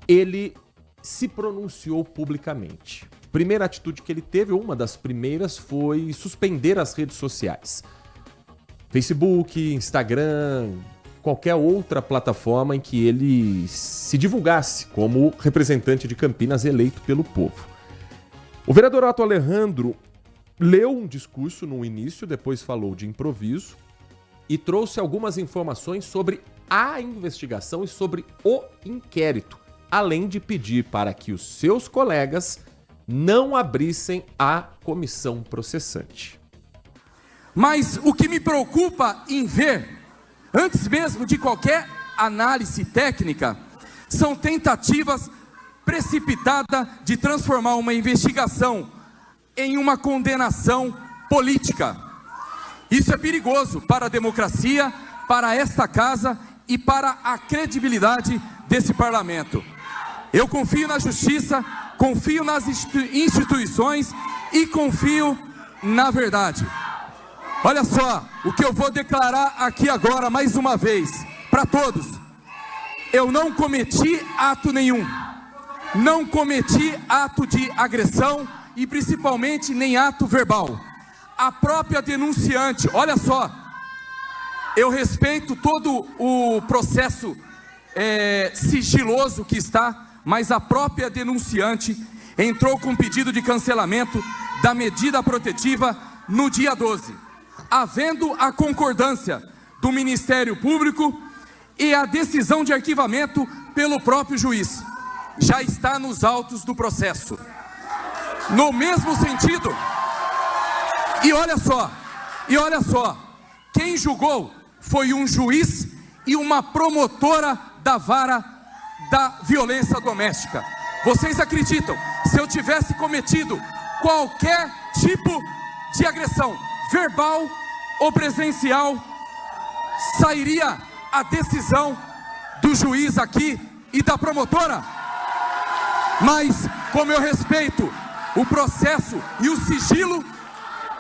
ele se pronunciou publicamente. Primeira atitude que ele teve, uma das primeiras, foi suspender as redes sociais. Facebook, Instagram, qualquer outra plataforma em que ele se divulgasse como representante de Campinas eleito pelo povo. O vereador Otto Alejandro leu um discurso no início, depois falou de improviso e trouxe algumas informações sobre a investigação e sobre o inquérito, além de pedir para que os seus colegas não abrissem a comissão processante. Mas o que me preocupa em ver, antes mesmo de qualquer análise técnica, são tentativas precipitadas de transformar uma investigação em uma condenação política. Isso é perigoso para a democracia, para esta casa e para a credibilidade desse parlamento. Eu confio na justiça, confio nas instituições e confio na verdade. Olha só o que eu vou declarar aqui agora, mais uma vez, para todos. Eu não cometi ato nenhum. Não cometi ato de agressão e principalmente nem ato verbal. A própria denunciante, olha só, eu respeito todo o processo sigiloso que está, mas a própria denunciante entrou com pedido de cancelamento da medida protetiva no dia 12, havendo a concordância do Ministério Público e a decisão de arquivamento pelo próprio juiz. Já está nos autos do processo. No mesmo sentido, e olha só, quem julgou foi um juiz e uma promotora da vara da violência doméstica. Vocês acreditam, se eu tivesse cometido qualquer tipo de agressão, verbal ou presencial, sairia a decisão do juiz aqui e da promotora? Mas, como eu respeito o processo e o sigilo,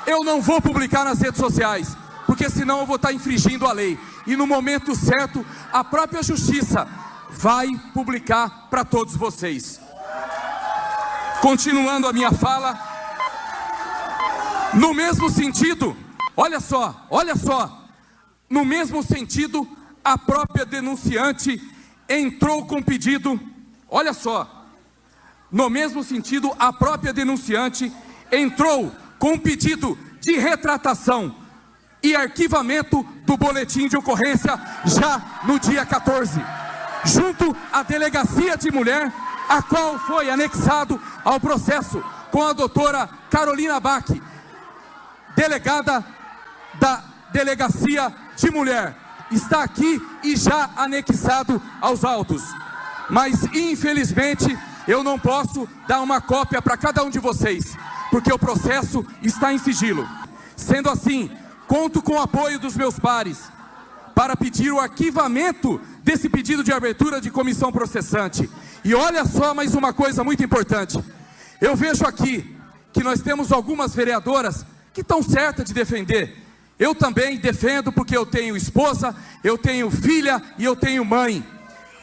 eu não vou publicar nas redes sociais. porque senão eu vou estar infringindo a lei. E no momento certo, a própria justiça vai publicar para todos vocês. Continuando a minha fala, no mesmo sentido, olha só, no mesmo sentido, a própria denunciante entrou com pedido, olha só, no mesmo sentido, a própria denunciante entrou com pedido de retratação e arquivamento do boletim de ocorrência já no dia 14, junto à Delegacia de Mulher, a qual foi anexado ao processo com a doutora Carolina Bach, delegada da Delegacia de Mulher. Está aqui e já anexado aos autos. Mas, infelizmente, eu não posso dar uma cópia para cada um de vocês, porque o processo está em sigilo. Sendo assim, conto com o apoio dos meus pares para pedir o arquivamento desse pedido de abertura de comissão processante. E olha só mais uma coisa muito importante. Eu vejo aqui que nós temos algumas vereadoras que estão certas de defender. Eu também defendo porque eu tenho esposa, eu tenho filha e eu tenho mãe.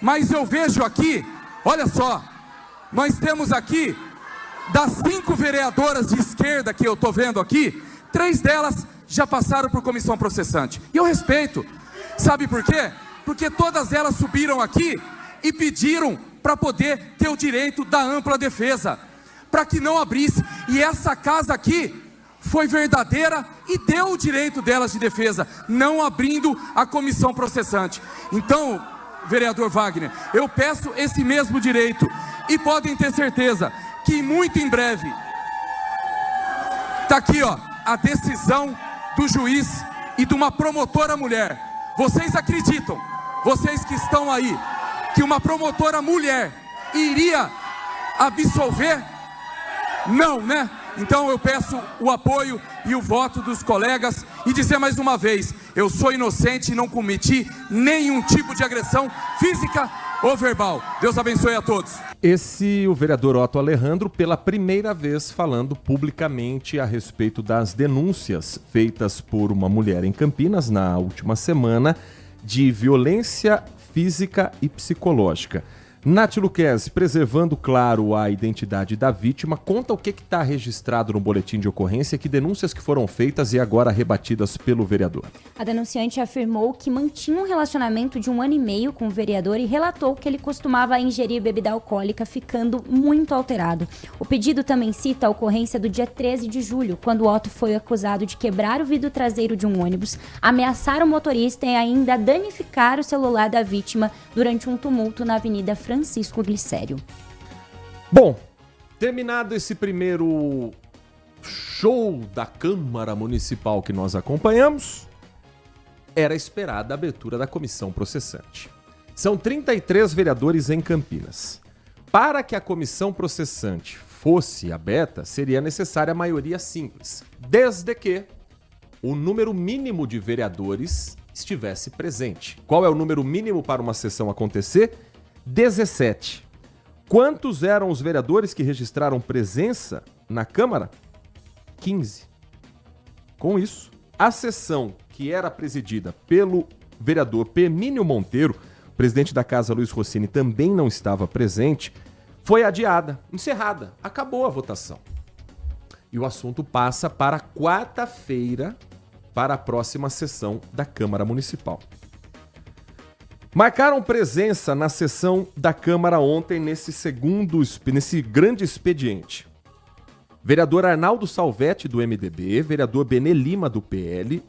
Mas eu vejo aqui, olha só, nós temos aqui, das 5 vereadoras de esquerda que eu estou vendo aqui, 3 delas já passaram por comissão processante. E eu respeito. Sabe por quê? Porque todas elas subiram aqui e pediram para poder ter o direito da ampla defesa, para que não abrisse. E essa casa aqui foi verdadeira e deu o direito delas de defesa, não abrindo a comissão processante. Então, vereador Wagner, eu peço esse mesmo direito e podem ter certeza que muito em breve, está aqui ó, a decisão do juiz e de uma promotora mulher. Vocês acreditam, vocês que estão aí, que uma promotora mulher iria absolver? Não, né? Então eu peço o apoio e o voto dos colegas e dizer mais uma vez, eu sou inocente e não cometi nenhum tipo de agressão física ou verbal. Deus abençoe a todos. Esse, o vereador Otto Alejandro, pela primeira vez falando publicamente a respeito das denúncias feitas por uma mulher em Campinas na última semana de violência física e psicológica. Nath Luquezzi, preservando, claro, a identidade da vítima, conta o que está registrado no boletim de ocorrência, que denúncias que foram feitas e agora rebatidas pelo vereador. A denunciante afirmou que mantinha um relacionamento de 1 ano e meio com o vereador e relatou que ele costumava ingerir bebida alcoólica, ficando muito alterado. O pedido também cita a ocorrência do dia 13 de julho, quando Otto foi acusado de quebrar o vidro traseiro de um ônibus, ameaçar o motorista e ainda danificar o celular da vítima durante um tumulto na Avenida Francisco Glicério. Bom, terminado esse primeiro show da Câmara Municipal que nós acompanhamos, era esperada a abertura da comissão processante. São 33 vereadores em Campinas. Para que a comissão processante fosse aberta, seria necessária a maioria simples, desde que o número mínimo de vereadores estivesse presente. Qual é o número mínimo para uma sessão acontecer? 17. Quantos eram os vereadores que registraram presença na Câmara? 15. Com isso, a sessão que era presidida pelo vereador Permínio Monteiro, presidente da Casa Luiz Rossini também não estava presente, foi adiada, encerrada, acabou a votação. E o assunto passa para quarta-feira, para a próxima sessão da Câmara Municipal. Marcaram presença na sessão da Câmara ontem nesse grande expediente. Vereador Arnaldo Salvetti, do MDB, vereador Benê Lima, do PL,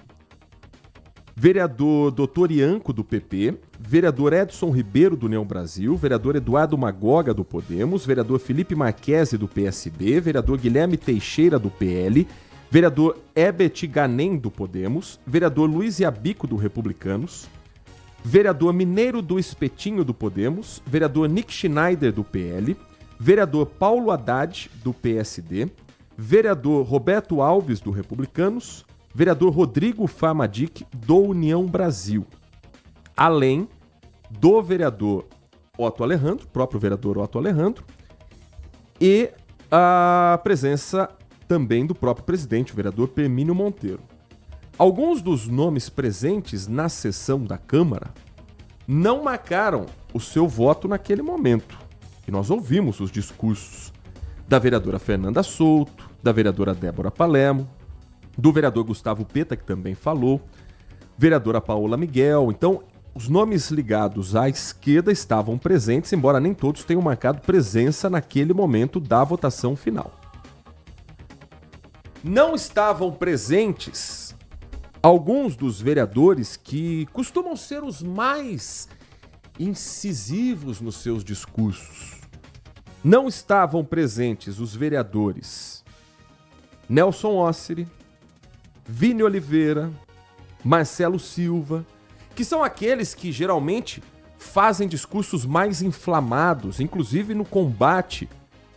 vereador Dr. Ianco, do PP, vereador Edson Ribeiro, do União Brasil, vereador Eduardo Magoga, do Podemos, vereador Felipe Marquesi, do PSB, vereador Guilherme Teixeira, do PL, vereador Herbert Ganem, do Podemos, vereador Luiz Iabico, do Republicanos, vereador Mineiro do Espetinho, do Podemos, vereador Nick Schneider, do PL, vereador Paulo Haddad, do PSD, vereador Roberto Alves, do Republicanos, vereador Rodrigo Farmadic, do União Brasil, além do vereador Otto Alejandro, próprio vereador Otto Alejandro, e a presença também do próprio presidente, o vereador Permínio Monteiro. Alguns dos nomes presentes na sessão da Câmara não marcaram o seu voto naquele momento. E nós ouvimos os discursos da vereadora Fernanda Souto, da vereadora Débora Palermo, do vereador Gustavo Peta, que também falou, vereadora Paola Miguel. Então, os nomes ligados à esquerda estavam presentes, embora nem todos tenham marcado presença naquele momento da votação final. Não estavam presentes alguns dos vereadores que costumam ser os mais incisivos nos seus discursos. Não estavam presentes os vereadores Nelson Osseri, Vini Oliveira, Marcelo Silva, que são aqueles que geralmente fazem discursos mais inflamados, inclusive no combate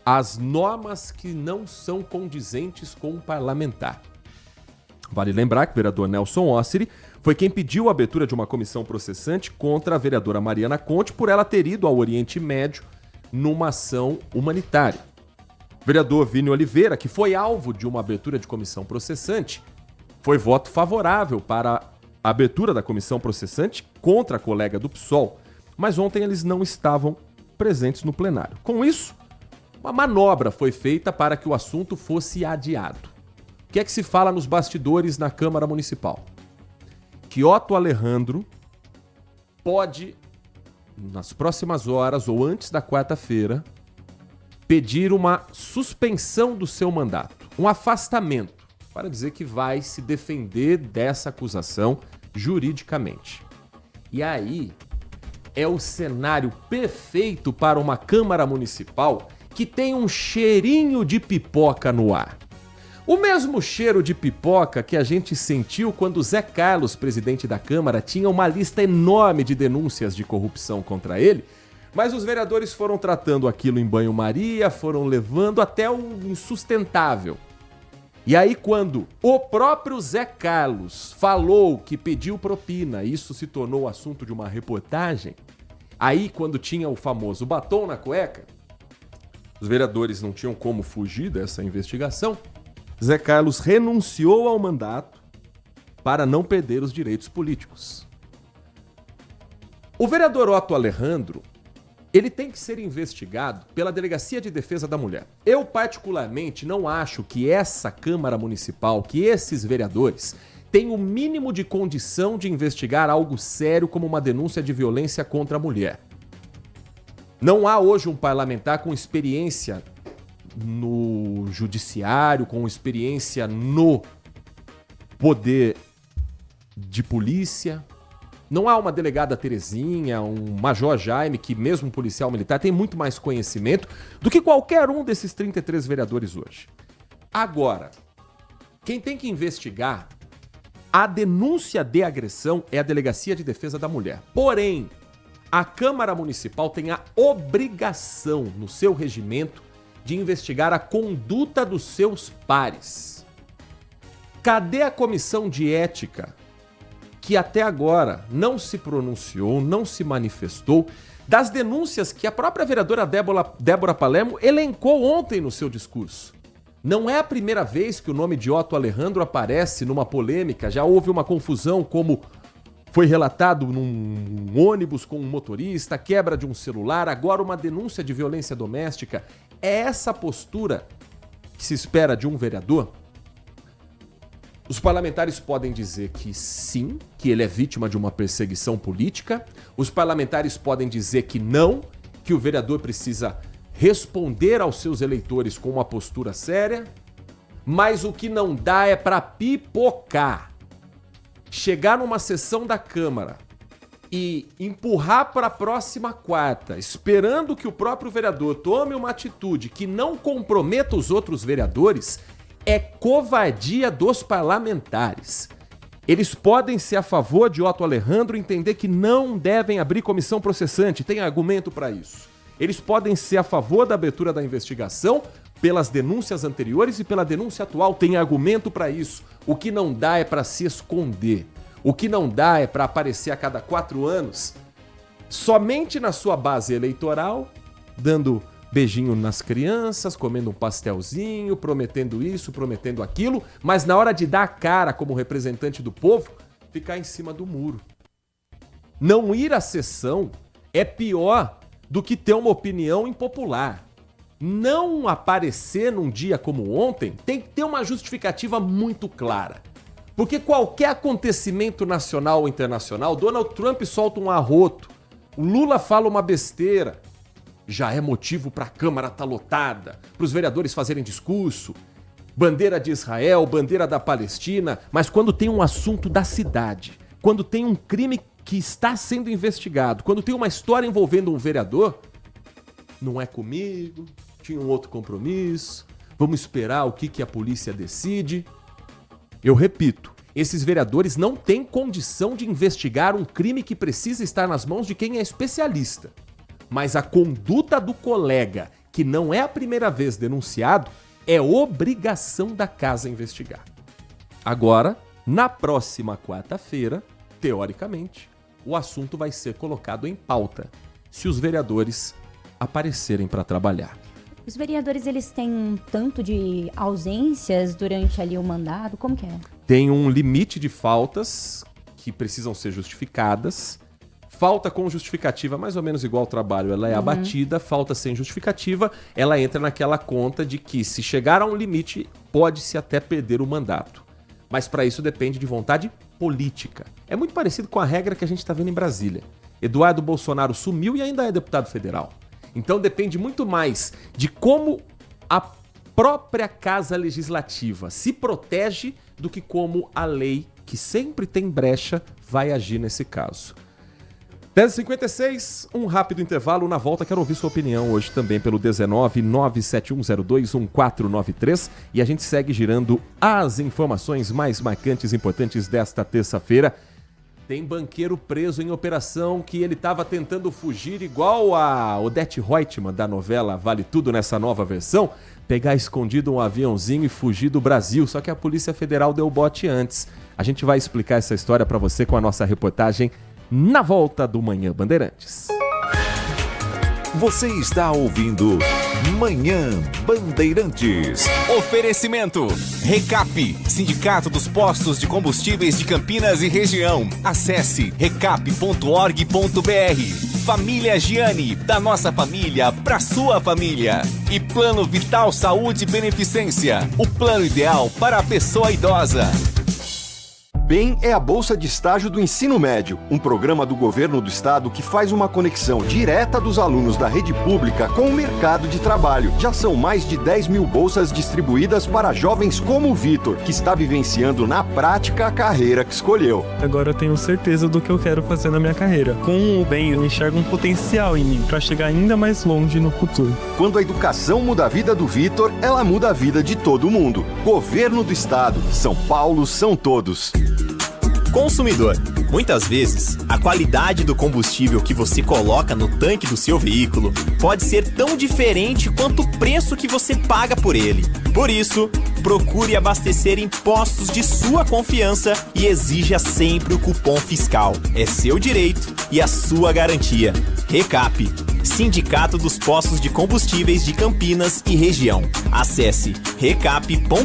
às normas que não são condizentes com o parlamentar. Vale lembrar que o vereador Nelson Osseri foi quem pediu a abertura de uma comissão processante contra a vereadora Mariana Conte por ela ter ido ao Oriente Médio numa ação humanitária. O vereador Vini Oliveira, que foi alvo de uma abertura de comissão processante, foi voto favorável para a abertura da comissão processante contra a colega do PSOL, mas ontem eles não estavam presentes no plenário. Com isso, uma manobra foi feita para que o assunto fosse adiado. O que é que se fala nos bastidores na Câmara Municipal? Que Otto Alejandro pode, nas próximas horas ou antes da quarta-feira, pedir uma suspensão do seu mandato, um afastamento, para dizer que vai se defender dessa acusação juridicamente. E aí é o cenário perfeito para uma Câmara Municipal que tem um cheirinho de pipoca no ar. O mesmo cheiro de pipoca que a gente sentiu quando Zé Carlos, presidente da Câmara, tinha uma lista enorme de denúncias de corrupção contra ele, mas os vereadores foram tratando aquilo em banho-maria, foram levando até o insustentável. E aí, quando o próprio Zé Carlos falou que pediu propina, isso se tornou assunto de uma reportagem, aí, quando tinha o famoso batom na cueca, os vereadores não tinham como fugir dessa investigação, Zé Carlos renunciou ao mandato para não perder os direitos políticos. O vereador Otto Alejandro, ele tem que ser investigado pela Delegacia de Defesa da Mulher. Eu, particularmente, não acho que essa Câmara Municipal, que esses vereadores, têm o mínimo de condição de investigar algo sério como uma denúncia de violência contra a mulher. Não há hoje um parlamentar com experiência no judiciário, com experiência no poder de polícia. Não há uma delegada Terezinha, um major Jaime, que mesmo policial militar tem muito mais conhecimento do que qualquer um desses 33 vereadores hoje. Agora, quem tem que investigar a denúncia de agressão é a Delegacia de Defesa da Mulher. Porém, a Câmara Municipal tem a obrigação no seu regimento de investigar a conduta dos seus pares. Cadê a comissão de ética que até agora não se pronunciou, não se manifestou das denúncias que a própria vereadora Débora Palermo elencou ontem no seu discurso? Não é a primeira vez que o nome de Otto Alejandro aparece numa polêmica, já houve uma confusão como foi relatado num ônibus com um motorista, quebra de um celular, agora uma denúncia de violência doméstica. É essa postura que se espera de um vereador? Os parlamentares podem dizer que sim, que ele é vítima de uma perseguição política. Os parlamentares podem dizer que não, que o vereador precisa responder aos seus eleitores com uma postura séria. Mas o que não dá é para pipocar. Chegar numa sessão da Câmara e empurrar para a próxima quarta, esperando que o próprio vereador tome uma atitude que não comprometa os outros vereadores, é covardia dos parlamentares. Eles podem ser a favor de Otto Alejandro e entender que não devem abrir comissão processante, tem argumento para isso. Eles podem ser a favor da abertura da investigação pelas denúncias anteriores e pela denúncia atual, tem argumento para isso. O que não dá é para se esconder. O que não dá é para aparecer a cada 4 anos, somente na sua base eleitoral, dando beijinho nas crianças, comendo um pastelzinho, prometendo isso, prometendo aquilo, mas na hora de dar a cara como representante do povo, ficar em cima do muro. Não ir à sessão é pior do que ter uma opinião impopular. Não aparecer num dia como ontem tem que ter uma justificativa muito clara. Porque qualquer acontecimento nacional ou internacional, Donald Trump solta um arroto, o Lula fala uma besteira, já é motivo para a Câmara estar lotada, para os vereadores fazerem discurso, bandeira de Israel, bandeira da Palestina, mas quando tem um assunto da cidade, quando tem um crime que está sendo investigado, quando tem uma história envolvendo um vereador, não é comigo, tinha um outro compromisso, vamos esperar o que a polícia decide. Eu repito, esses vereadores não têm condição de investigar um crime que precisa estar nas mãos de quem é especialista. Mas a conduta do colega, que não é a primeira vez denunciado, é obrigação da casa investigar. Agora, na próxima quarta-feira, teoricamente, o assunto vai ser colocado em pauta, se os vereadores aparecerem para trabalhar. Os vereadores, eles têm um tanto de ausências durante ali o mandato? Como que é? Tem um limite de faltas que precisam ser justificadas. Falta com justificativa, mais ou menos igual ao trabalho, ela é abatida. Falta sem justificativa, ela entra naquela conta de que, se chegar a um limite, pode-se até perder o mandato. Mas para isso depende de vontade política. É muito parecido com a regra que a gente está vendo em Brasília. Eduardo Bolsonaro sumiu e ainda é deputado federal. Então depende muito mais de como a própria Casa Legislativa se protege do que como a lei, que sempre tem brecha, vai agir nesse caso. 10h56, um rápido intervalo. Na volta, quero ouvir sua opinião hoje também pelo 19971021493. E a gente segue girando as informações mais marcantes e importantes desta terça-feira. Tem banqueiro preso em operação que ele estava tentando fugir, igual a Odete Reutemann da novela Vale Tudo nessa nova versão, pegar escondido um aviãozinho e fugir do Brasil, só que a Polícia Federal deu bote antes. A gente vai explicar essa história para você com a nossa reportagem na volta do Manhã Bandeirantes. Você está ouvindo Manhã Bandeirantes. Oferecimento Recap, Sindicato dos Postos de Combustíveis de Campinas e Região. Acesse recap.org.br. Família Giani, da nossa família pra sua família. E Plano Vital Saúde Beneficência, o plano ideal para a pessoa idosa. BEM é a Bolsa de Estágio do Ensino Médio, um programa do governo do estado que faz uma conexão direta dos alunos da rede pública com o mercado de trabalho. Já são mais de 10 mil bolsas distribuídas para jovens como o Vitor, que está vivenciando na prática a carreira que escolheu. Agora eu tenho certeza do que eu quero fazer na minha carreira. Com o BEM eu enxergo um potencial em mim para chegar ainda mais longe no futuro. Quando a educação muda a vida do Vitor, ela muda a vida de todo mundo. Governo do Estado. São Paulo são todos. Consumidor. Muitas vezes, a qualidade do combustível que você coloca no tanque do seu veículo pode ser tão diferente quanto o preço que você paga por ele. Por isso, procure abastecer em postos de sua confiança e exija sempre o cupom fiscal. É seu direito e a sua garantia. Recap, Sindicato dos Postos de Combustíveis de Campinas e Região. Acesse recap.org.br.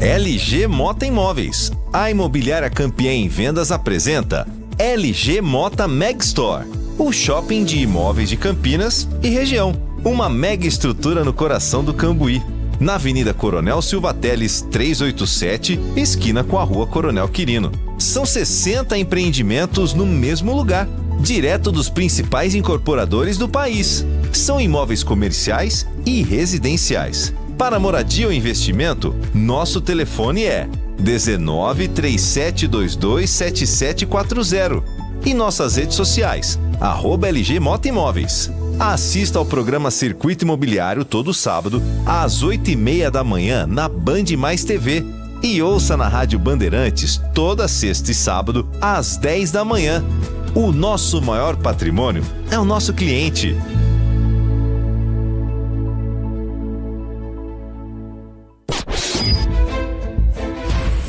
LG Mota Imóveis. A imobiliária campeã em vendas apresenta LG Mota Meg Store, o shopping de imóveis de Campinas e região. Uma mega estrutura no coração do Cambuí, na Avenida Coronel Silva Teles 387, esquina com a Rua Coronel Quirino. São 60 empreendimentos no mesmo lugar, direto dos principais incorporadores do país. São imóveis comerciais e residenciais. Para moradia ou investimento, nosso telefone é 19 3722 7740 e nossas redes sociais, @LG Mota Imóveis. Assista ao programa Circuito Imobiliário todo sábado, às 8h30 da manhã, na Band Mais TV. E ouça na Rádio Bandeirantes toda sexta e sábado, às 10 da manhã. O nosso maior patrimônio é o nosso cliente.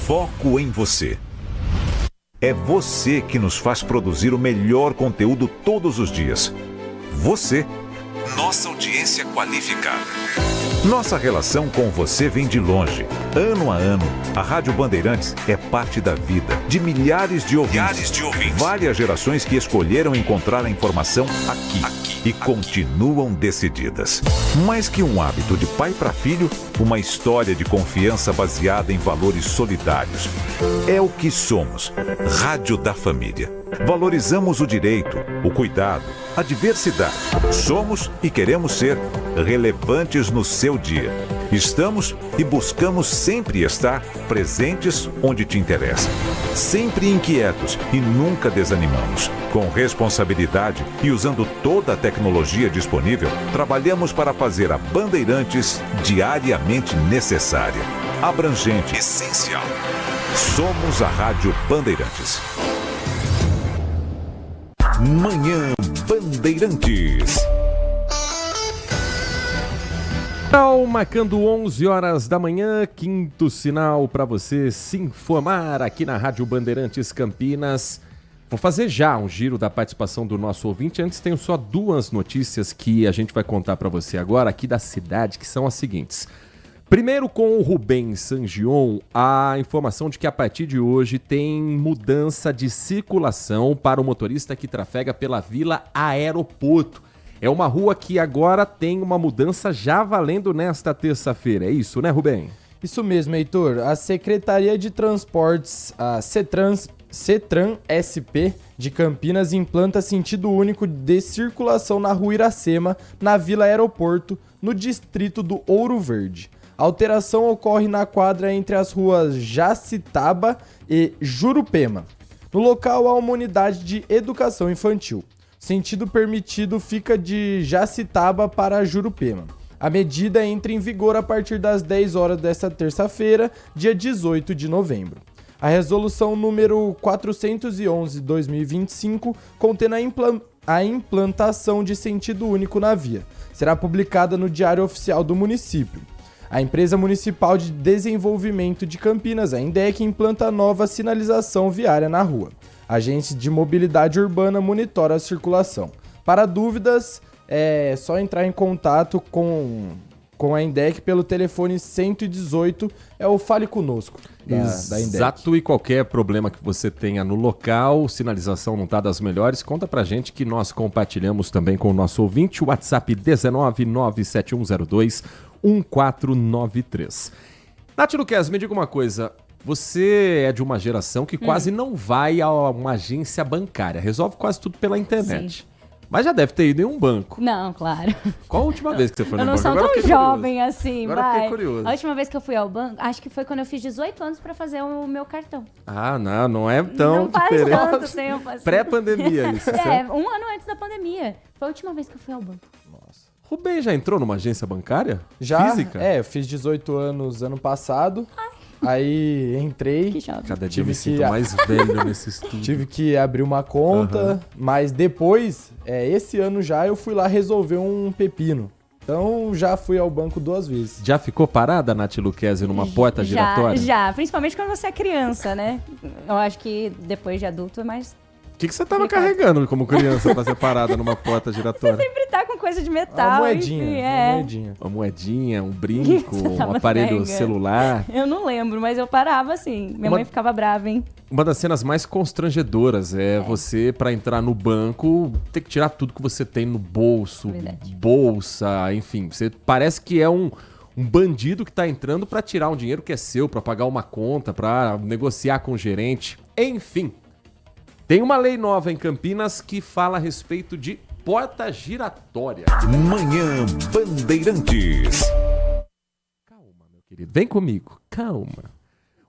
Foco em você. É você que nos faz produzir o melhor conteúdo todos os dias. Você, nossa audiência qualificada. Nossa relação com você vem de longe. Ano a ano, a Rádio Bandeirantes é parte da vida de milhares de ouvintes. Várias gerações que escolheram encontrar a informação aqui e continuam decididas. Mais que um hábito de pai para filho, uma história de confiança baseada em valores solidários. É o que somos. Rádio da Família. Valorizamos o direito, o cuidado, a diversidade. Somos e queremos ser relevantes no seu dia. Estamos e buscamos sempre estar presentes onde te interessa. Sempre inquietos e nunca desanimamos. Com responsabilidade e usando toda a tecnologia disponível, trabalhamos para fazer a Bandeirantes diariamente necessária, abrangente, essencial. Somos a Rádio Bandeirantes. Manhã Bandeirantes. Marcando 11 horas da manhã, quinto sinal para você se informar aqui na Rádio Bandeirantes Campinas. Vou fazer já um giro da participação do nosso ouvinte. Antes, tenho só duas notícias que a gente vai contar para você agora aqui da cidade, que são as seguintes. Primeiro, com o Rubem Sangion, a informação de que a partir de hoje tem mudança de circulação para o motorista que trafega pela Vila Aeroporto. É uma rua que agora tem uma mudança já valendo nesta terça-feira. É isso, né, Rubem? Isso mesmo, Heitor. A Secretaria de Transportes, a CETRAN-SP de Campinas, implanta sentido único de circulação na Rua Iracema, na Vila Aeroporto, no distrito do Ouro Verde. A alteração ocorre na quadra entre as ruas Jacitaba e Jurupema. No local há uma unidade de educação infantil. Sentido permitido fica de Jacitaba para Jurupema. A medida entra em vigor a partir das 10 horas desta terça-feira, dia 18 de novembro. A resolução número 411/2025 contém a implantação de sentido único na via. Será publicada no Diário Oficial do município. A Empresa Municipal de Desenvolvimento de Campinas, a INDEC, implanta nova sinalização viária na rua. A Agência de Mobilidade Urbana monitora a circulação. Para dúvidas, é só entrar em contato com a INDEC pelo telefone 118, é o Fale Conosco da INDEC. Exato, e qualquer problema que você tenha no local, sinalização não está das melhores, conta pra gente que nós compartilhamos também com o nosso ouvinte, o WhatsApp 19971021493. Nath Luquez, me diga uma coisa, você é de uma geração que quase não vai a uma agência bancária, resolve quase tudo pela internet. Sim. Mas já deve ter ido em um banco. Não, claro. Qual a última vez que você foi no banco? Eu não sou tão jovem assim, Agora vai. fiquei curioso. A última vez que eu fui ao banco, acho que foi quando eu fiz 18 anos pra fazer o meu cartão. Ah, não é tão não faz diferente. Tanto tempo assim. Pré-pandemia isso. Um ano antes da pandemia. Foi a última vez que eu fui ao banco. Nossa. Rubem já entrou numa agência bancária? Já? Física? Eu fiz 18 anos ano passado. Aí entrei. Cada dia me sinto mais velho nesse estúdio. Tive que abrir uma conta, mas depois, esse ano já, eu fui lá resolver um pepino. Então já fui ao banco 2 vezes. Já ficou parada, Nath Luquezzi, numa porta giratória? Já, principalmente quando você é criança, né? Eu acho que depois de adulto é mais... O que você tava carregando como criança pra ser parada numa porta giratória? Você sempre tá com coisa de metal. Uma moedinha, enfim, Uma moedinha, um brinco, um aparelho celular. Eu não lembro, mas eu parava assim. Minha mãe ficava brava, hein? Uma das cenas mais constrangedoras é você, pra entrar no banco, ter que tirar tudo que você tem no bolso, bolsa, enfim. Você parece que é um bandido que tá entrando pra tirar um dinheiro que é seu, pra pagar uma conta, pra negociar com o gerente. Enfim. Tem uma lei nova em Campinas que fala a respeito de porta giratória. Manhã Bandeirantes. Calma, meu querido. Vem comigo. Calma.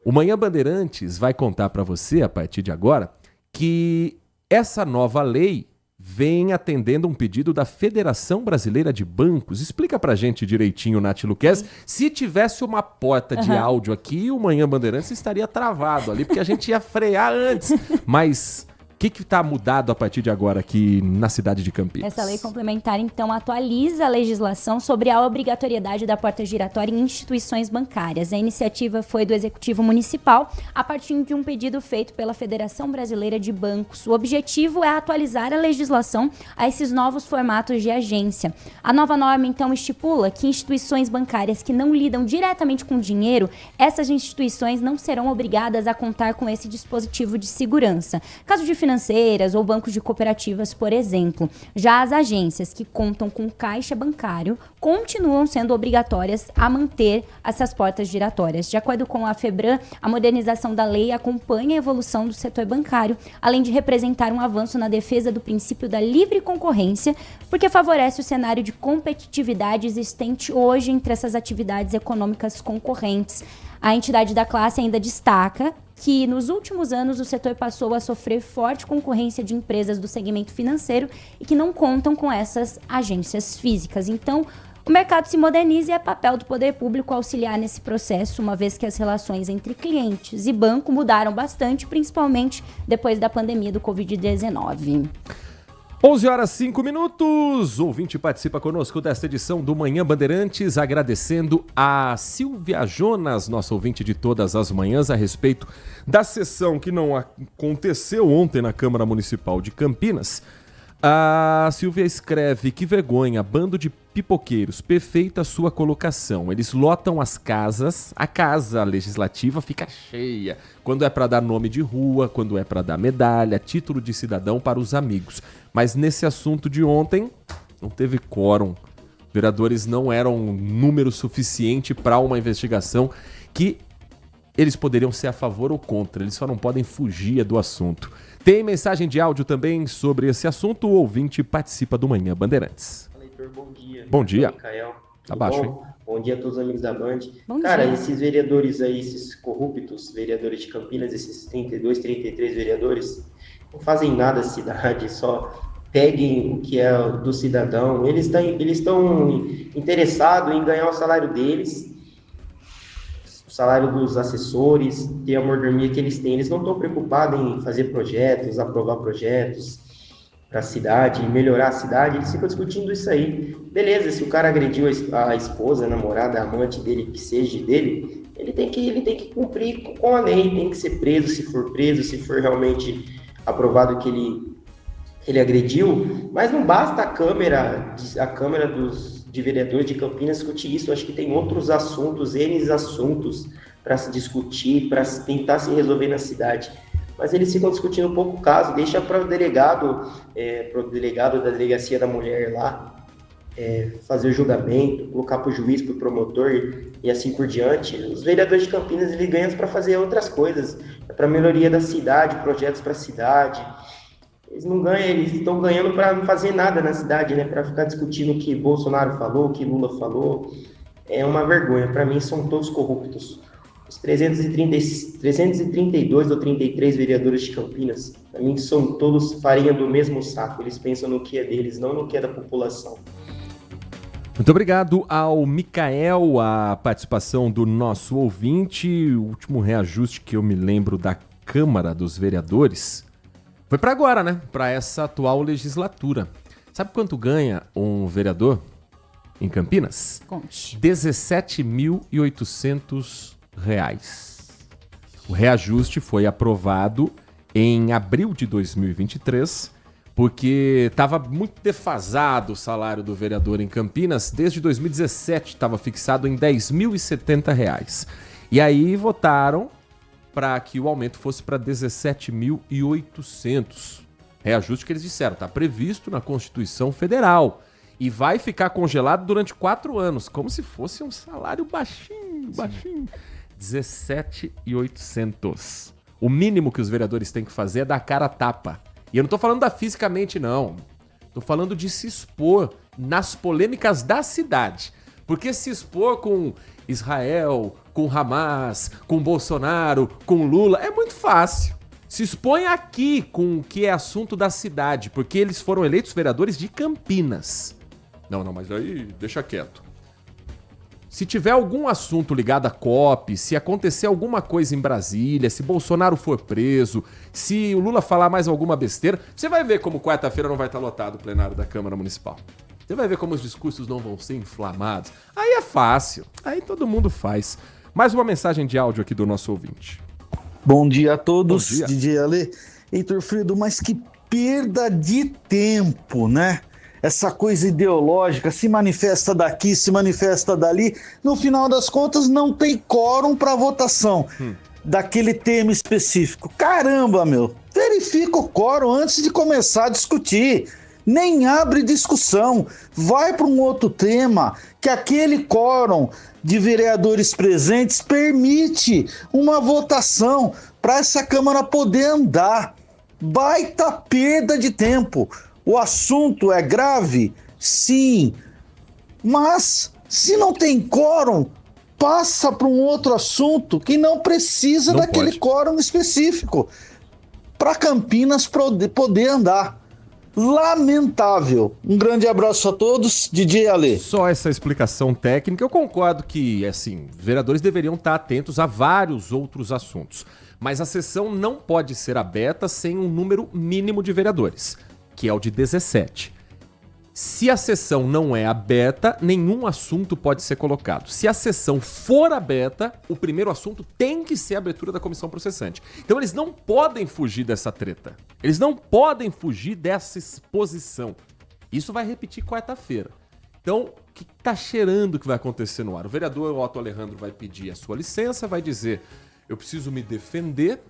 O Manhã Bandeirantes vai contar para você, a partir de agora, que essa nova lei vem atendendo um pedido da Federação Brasileira de Bancos. Explica pra gente direitinho, Nath Luquez. Se tivesse uma porta de áudio aqui, o Manhã Bandeirantes estaria travado ali, porque a gente ia frear antes. Mas que está mudado a partir de agora aqui na cidade de Campinas? Essa lei complementar, então, atualiza a legislação sobre a obrigatoriedade da porta giratória em instituições bancárias. A iniciativa foi do Executivo Municipal a partir de um pedido feito pela Federação Brasileira de Bancos. O objetivo é atualizar a legislação a esses novos formatos de agência. A nova norma, então, estipula que instituições bancárias que não lidam diretamente com dinheiro, essas instituições não serão obrigadas a contar com esse dispositivo de segurança. Caso de financeiras ou bancos de cooperativas, por exemplo. Já as agências que contam com caixa bancário continuam sendo obrigatórias a manter essas portas giratórias. De acordo com a FEBRAM, a modernização da lei acompanha a evolução do setor bancário, além de representar um avanço na defesa do princípio da livre concorrência, porque favorece o cenário de competitividade existente hoje entre essas atividades econômicas concorrentes. A entidade da classe ainda destaca que nos últimos anos o setor passou a sofrer forte concorrência de empresas do segmento financeiro e que não contam com essas agências físicas. Então, o mercado se moderniza e é papel do poder público auxiliar nesse processo, uma vez que as relações entre clientes e banco mudaram bastante, principalmente depois da pandemia do Covid-19. 11h05. Ouvinte participa conosco desta edição do Manhã Bandeirantes, agradecendo a Silvia Jonas, nossa ouvinte de todas as manhãs, a respeito da sessão que não aconteceu ontem na Câmara Municipal de Campinas. A Silvia escreve: que vergonha, bando de pipoqueiros, perfeita sua colocação. Eles lotam as casas, a casa legislativa fica cheia. Quando é para dar nome de rua, quando é para dar medalha, título de cidadão para os amigos. Mas nesse assunto de ontem, não teve quórum. Vereadores não eram número suficiente para uma investigação que eles poderiam ser a favor ou contra. Eles só não podem fugir do assunto. Tem mensagem de áudio também sobre esse assunto. O ouvinte participa do Manhã Bandeirantes. Leitor, bom dia. Bom dia. Micael. Tá baixo, hein? Bom dia a todos os amigos da Band. Bom Cara, dia. esses vereadores aí, esses corruptos vereadores de Campinas, esses 32, 33 vereadores, não fazem nada na cidade, só peguem o que é do cidadão. Eles estão interessados em ganhar o salário deles, o salário dos assessores, ter a mordomia que eles têm. Eles não estão preocupados em fazer projetos, aprovar projetos para a cidade, melhorar a cidade. Eles ficam discutindo isso aí. Beleza, se o cara agrediu a esposa, a namorada, a amante dele, que seja dele, ele tem que cumprir com a lei, tem que ser preso, se for realmente aprovado que ele agrediu. Mas não basta a Câmara de vereadores de Campinas discutir isso. Eu acho que tem outros assuntos, N assuntos para se discutir, para tentar se resolver na cidade. Mas eles ficam discutindo um pouco o caso, deixa para o delegado da delegacia da mulher lá fazer o julgamento, colocar para o juiz, para o promotor e assim por diante. Os vereadores de Campinas, eles ganham para fazer outras coisas, para melhoria da cidade, projetos para a cidade. Eles não ganham, eles estão ganhando para não fazer nada na cidade, né? Para ficar discutindo o que Bolsonaro falou, o que Lula falou. É uma vergonha. Para mim, são todos corruptos. Os 332 ou 33 vereadores de Campinas, para mim, são todos farinha do mesmo saco. Eles pensam no que é deles, não no que é da população. Muito obrigado ao Micael, a participação do nosso ouvinte. O último reajuste que eu me lembro da Câmara dos Vereadores foi para agora, né? Para essa atual legislatura. Sabe quanto ganha um vereador em Campinas? Conte. R$17.800. O reajuste foi aprovado em abril de 2023, porque estava muito defasado o salário do vereador em Campinas. Desde 2017 estava fixado em R$10.070. E aí votaram para que o aumento fosse para R$17.800. Reajuste que eles disseram, está previsto na Constituição Federal e vai ficar congelado durante 4 anos, como se fosse um salário baixinho. R$17.800. O mínimo que os vereadores têm que fazer é dar cara a tapa. E eu não estou falando da fisicamente, não. Estou falando de se expor nas polêmicas da cidade. Porque se expor com Israel, com Hamas, com Bolsonaro, com Lula, é muito fácil. Se expõe aqui com o que é assunto da cidade, porque eles foram eleitos vereadores de Campinas. Não, mas aí deixa quieto. Se tiver algum assunto ligado à COP, se acontecer alguma coisa em Brasília, se Bolsonaro for preso, se o Lula falar mais alguma besteira, você vai ver como quarta-feira não vai estar lotado o plenário da Câmara Municipal. Você vai ver como os discursos não vão ser inflamados. Aí é fácil, aí todo mundo faz. Mais uma mensagem de áudio aqui do nosso ouvinte. Bom dia a todos, Bom dia. DJ Ale. Heitor Fredo, mas que perda de tempo, né? Essa coisa ideológica, se manifesta daqui, se manifesta dali. No final das contas, não tem quórum para votação daquele tema específico. Caramba, meu! Verifica o quórum antes de começar a discutir. Nem abre discussão. Vai para um outro tema, que aquele quórum de vereadores presentes permite uma votação para essa Câmara poder andar. Baita perda de tempo. O assunto é grave? Sim. Mas, se não tem quórum, passa para um outro assunto que não precisa daquele quórum específico para Campinas poder andar. Lamentável. Um grande abraço a todos, DJ Ale. Só essa explicação técnica. Eu concordo que, assim, vereadores deveriam estar atentos a vários outros assuntos. Mas a sessão não pode ser aberta sem um número mínimo de vereadores, que é o de 17. Se a sessão não é aberta, nenhum assunto pode ser colocado. Se a sessão for aberta, o primeiro assunto tem que ser a abertura da comissão processante. Então eles não podem fugir dessa treta. Eles não podem fugir dessa exposição. Isso vai repetir quarta-feira. Então, o que tá cheirando que vai acontecer no ar? O vereador Otto Alejandro vai pedir a sua licença, vai dizer: eu preciso me defender.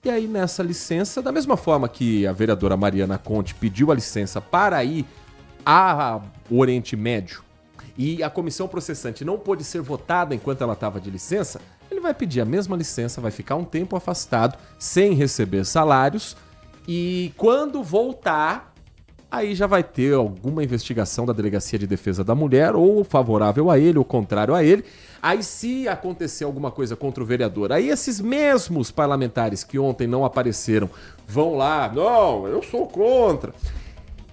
E aí, nessa licença, da mesma forma que a vereadora Mariana Conte pediu a licença para ir ao Oriente Médio e a comissão processante não pôde ser votada enquanto ela estava de licença, ele vai pedir a mesma licença, vai ficar um tempo afastado, sem receber salários, e quando voltar, aí já vai ter alguma investigação da Delegacia de Defesa da Mulher, ou favorável a ele, ou contrário a ele. Aí, se acontecer alguma coisa contra o vereador, aí esses mesmos parlamentares que ontem não apareceram vão lá: não, eu sou contra.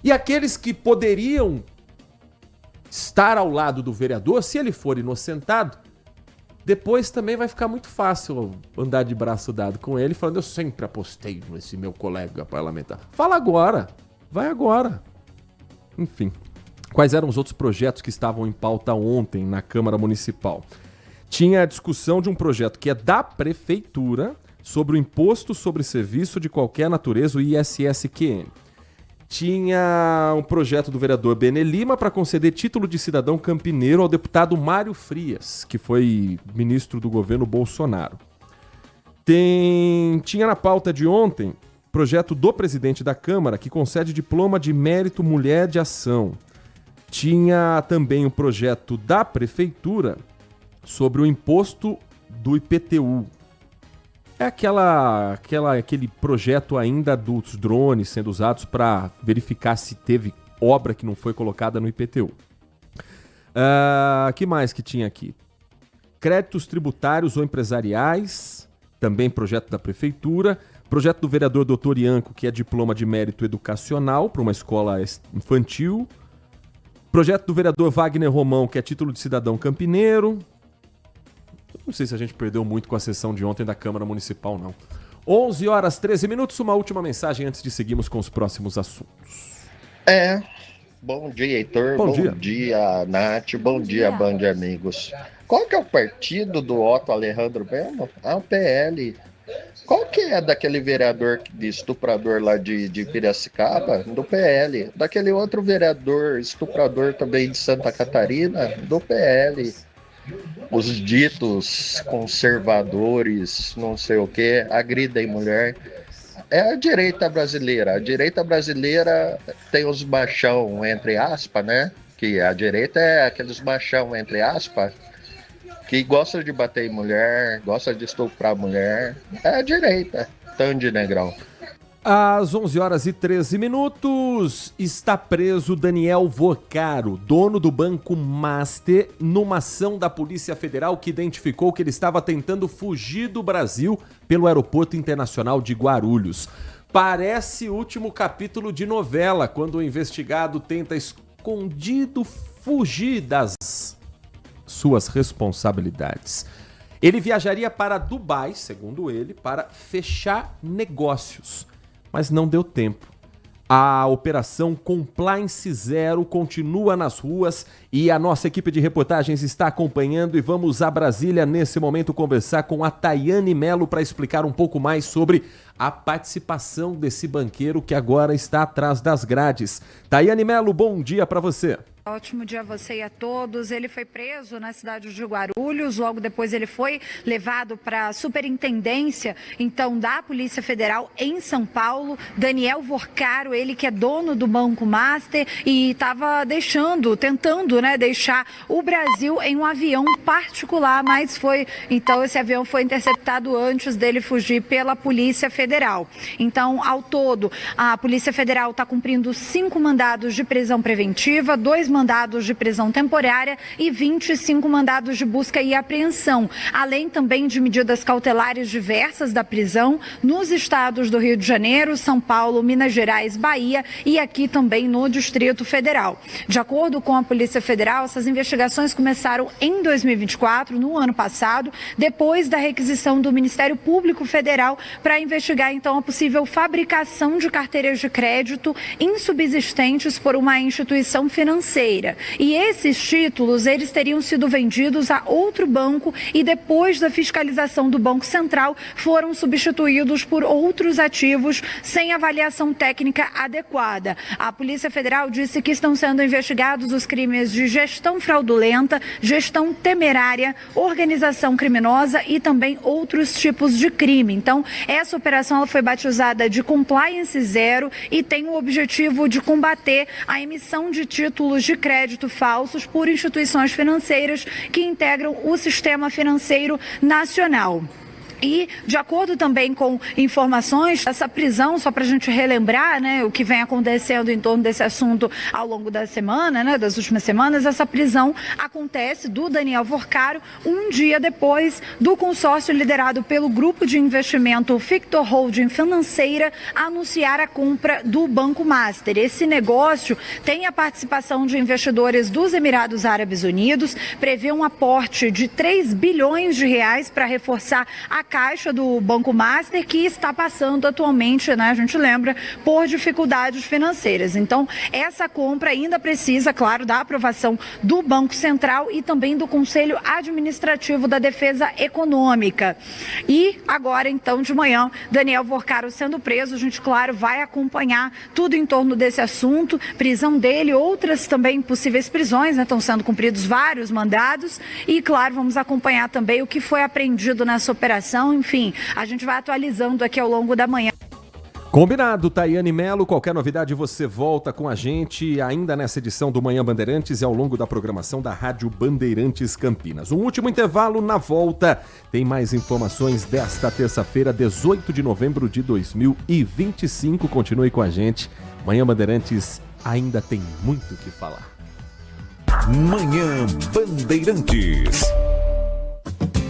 E aqueles que poderiam estar ao lado do vereador, se ele for inocentado, depois também vai ficar muito fácil andar de braço dado com ele, falando: eu sempre apostei nesse meu colega parlamentar. Fala agora, vai agora. Enfim, quais eram os outros projetos que estavam em pauta ontem na Câmara Municipal? Tinha a discussão de um projeto que é da Prefeitura sobre o Imposto sobre Serviço de Qualquer Natureza, o ISSQN. Tinha um projeto do vereador Benê Lima para conceder título de cidadão campineiro ao deputado Mário Frias, que foi ministro do governo Bolsonaro. Tinha na pauta de ontem projeto do presidente da Câmara que concede diploma de mérito Mulher de Ação. Tinha também o projeto da Prefeitura sobre o imposto do IPTU. É aquele projeto ainda dos drones sendo usados para verificar se teve obra que não foi colocada no IPTU. Que mais que tinha aqui? Créditos tributários ou empresariais, também projeto da Prefeitura. Projeto do vereador Dr. Ianco, que é diploma de mérito educacional para uma escola infantil. Projeto do vereador Wagner Romão, que é título de cidadão campineiro. Não sei se a gente perdeu muito com a sessão de ontem da Câmara Municipal, não. 11h13, uma última mensagem antes de seguirmos com os próximos assuntos. Bom dia, Heitor. Bom dia, Nath. Bom dia, Band de Amigos. Qual que é o partido do Otto Alejandro mesmo? O PL. Qual que é daquele vereador de estuprador lá de Piracicaba? Do PL. Daquele outro vereador estuprador também de Santa Catarina? Do PL. Os ditos conservadores, não sei o que, agridem mulher. É a direita brasileira. A direita brasileira tem os machão, entre aspas, né? Que a direita é aqueles machão, entre aspas, que gosta de bater em mulher, gosta de estuprar mulher. É a direita. Tanto negrão. Às 11h13, está preso Daniel Vocaro, dono do Banco Master, numa ação da Polícia Federal que identificou que ele estava tentando fugir do Brasil pelo Aeroporto Internacional de Guarulhos. Parece o último capítulo de novela, quando o investigado tenta escondido fugir das suas responsabilidades. Ele viajaria para Dubai, segundo ele, para fechar negócios, mas não deu tempo. A operação Compliance Zero continua nas ruas e a nossa equipe de reportagens está acompanhando e vamos a Brasília nesse momento conversar com a Tayane Mello para explicar um pouco mais sobre a participação desse banqueiro que agora está atrás das grades. Tayane Mello, bom dia para você. Ótimo dia a você e a todos. Ele foi preso na cidade de Guarulhos, logo depois ele foi levado para a superintendência, então, da Polícia Federal em São Paulo. Daniel Vorcaro, ele que é dono do Banco Master e estava tentando deixar o Brasil em um avião particular, mas esse avião foi interceptado antes dele fugir pela Polícia Federal. Então, ao todo, a Polícia Federal está cumprindo 5 mandados de prisão preventiva, 2 mandados de prisão temporária e 25 mandados de busca e apreensão, além também de medidas cautelares diversas da prisão nos estados do Rio de Janeiro, São Paulo, Minas Gerais, Bahia e aqui também no Distrito Federal. De acordo com a Polícia Federal, essas investigações começaram em 2024, no ano passado, depois da requisição do Ministério Público Federal para investigar então a possível fabricação de carteiras de crédito insubsistentes por uma instituição financeira. E esses títulos, eles teriam sido vendidos a outro banco e depois da fiscalização do Banco Central foram substituídos por outros ativos sem avaliação técnica adequada. A Polícia Federal disse que estão sendo investigados os crimes de gestão fraudulenta, gestão temerária, organização criminosa e também outros tipos de crime. Então, essa operação ela foi batizada de Compliance Zero e tem o objetivo de combater a emissão de títulos de crédito falsos por instituições financeiras que integram o sistema financeiro nacional. E, de acordo também com informações, essa prisão, só para a gente relembrar o que vem acontecendo em torno desse assunto ao longo da semana, das últimas semanas, essa prisão acontece do Daniel Vorcaro um dia depois do consórcio liderado pelo grupo de investimento Victor Holding Financeira anunciar a compra do Banco Master. Esse negócio tem a participação de investidores dos Emirados Árabes Unidos, prevê um aporte de 3 bilhões de reais para reforçar a caixa do Banco Master, que está passando atualmente, a gente lembra, por dificuldades financeiras. Então, essa compra ainda precisa, claro, da aprovação do Banco Central e também do Conselho Administrativo da Defesa Econômica. E agora, então, de manhã, Daniel Vorcaro sendo preso, a gente, claro, vai acompanhar tudo em torno desse assunto, prisão dele, outras também possíveis prisões, estão sendo cumpridos vários mandados e, claro, vamos acompanhar também o que foi apreendido nessa operação. Enfim, a gente vai atualizando aqui ao longo da manhã. Combinado, Tayane Mello. Qualquer novidade você volta com a gente ainda nessa edição do Manhã Bandeirantes e ao longo da programação da Rádio Bandeirantes Campinas. Um último intervalo, na volta tem mais informações desta terça-feira, 18 de novembro de 2025. Continue com a gente. Manhã Bandeirantes ainda tem muito o que falar. Manhã Bandeirantes.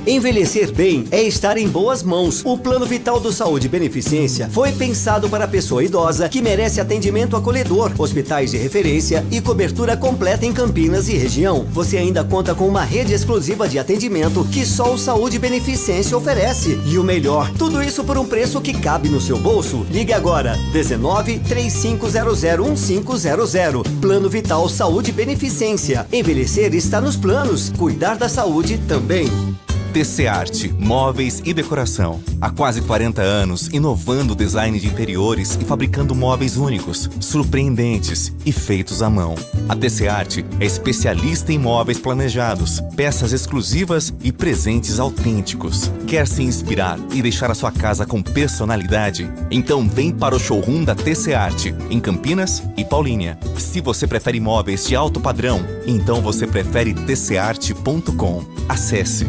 Envelhecer bem é estar em boas mãos. O Plano Vital do Saúde Beneficência foi pensado para a pessoa idosa que merece atendimento acolhedor, hospitais de referência e cobertura completa em Campinas e região. Você ainda conta com uma rede exclusiva de atendimento que só o Saúde Beneficência oferece. E o melhor, tudo isso por um preço que cabe no seu bolso. Ligue agora, 19-3500-1500. Plano Vital Saúde Beneficência. Envelhecer está nos planos. Cuidar da saúde também. TC Arte, móveis e decoração. Há quase 40 anos, inovando o design de interiores e fabricando móveis únicos, surpreendentes e feitos à mão. A TC Arte é especialista em móveis planejados, peças exclusivas e presentes autênticos. Quer se inspirar e deixar a sua casa com personalidade? Então vem para o showroom da TC Arte, em Campinas e Paulínia. Se você prefere móveis de alto padrão, então você prefere tcarte.com. Acesse.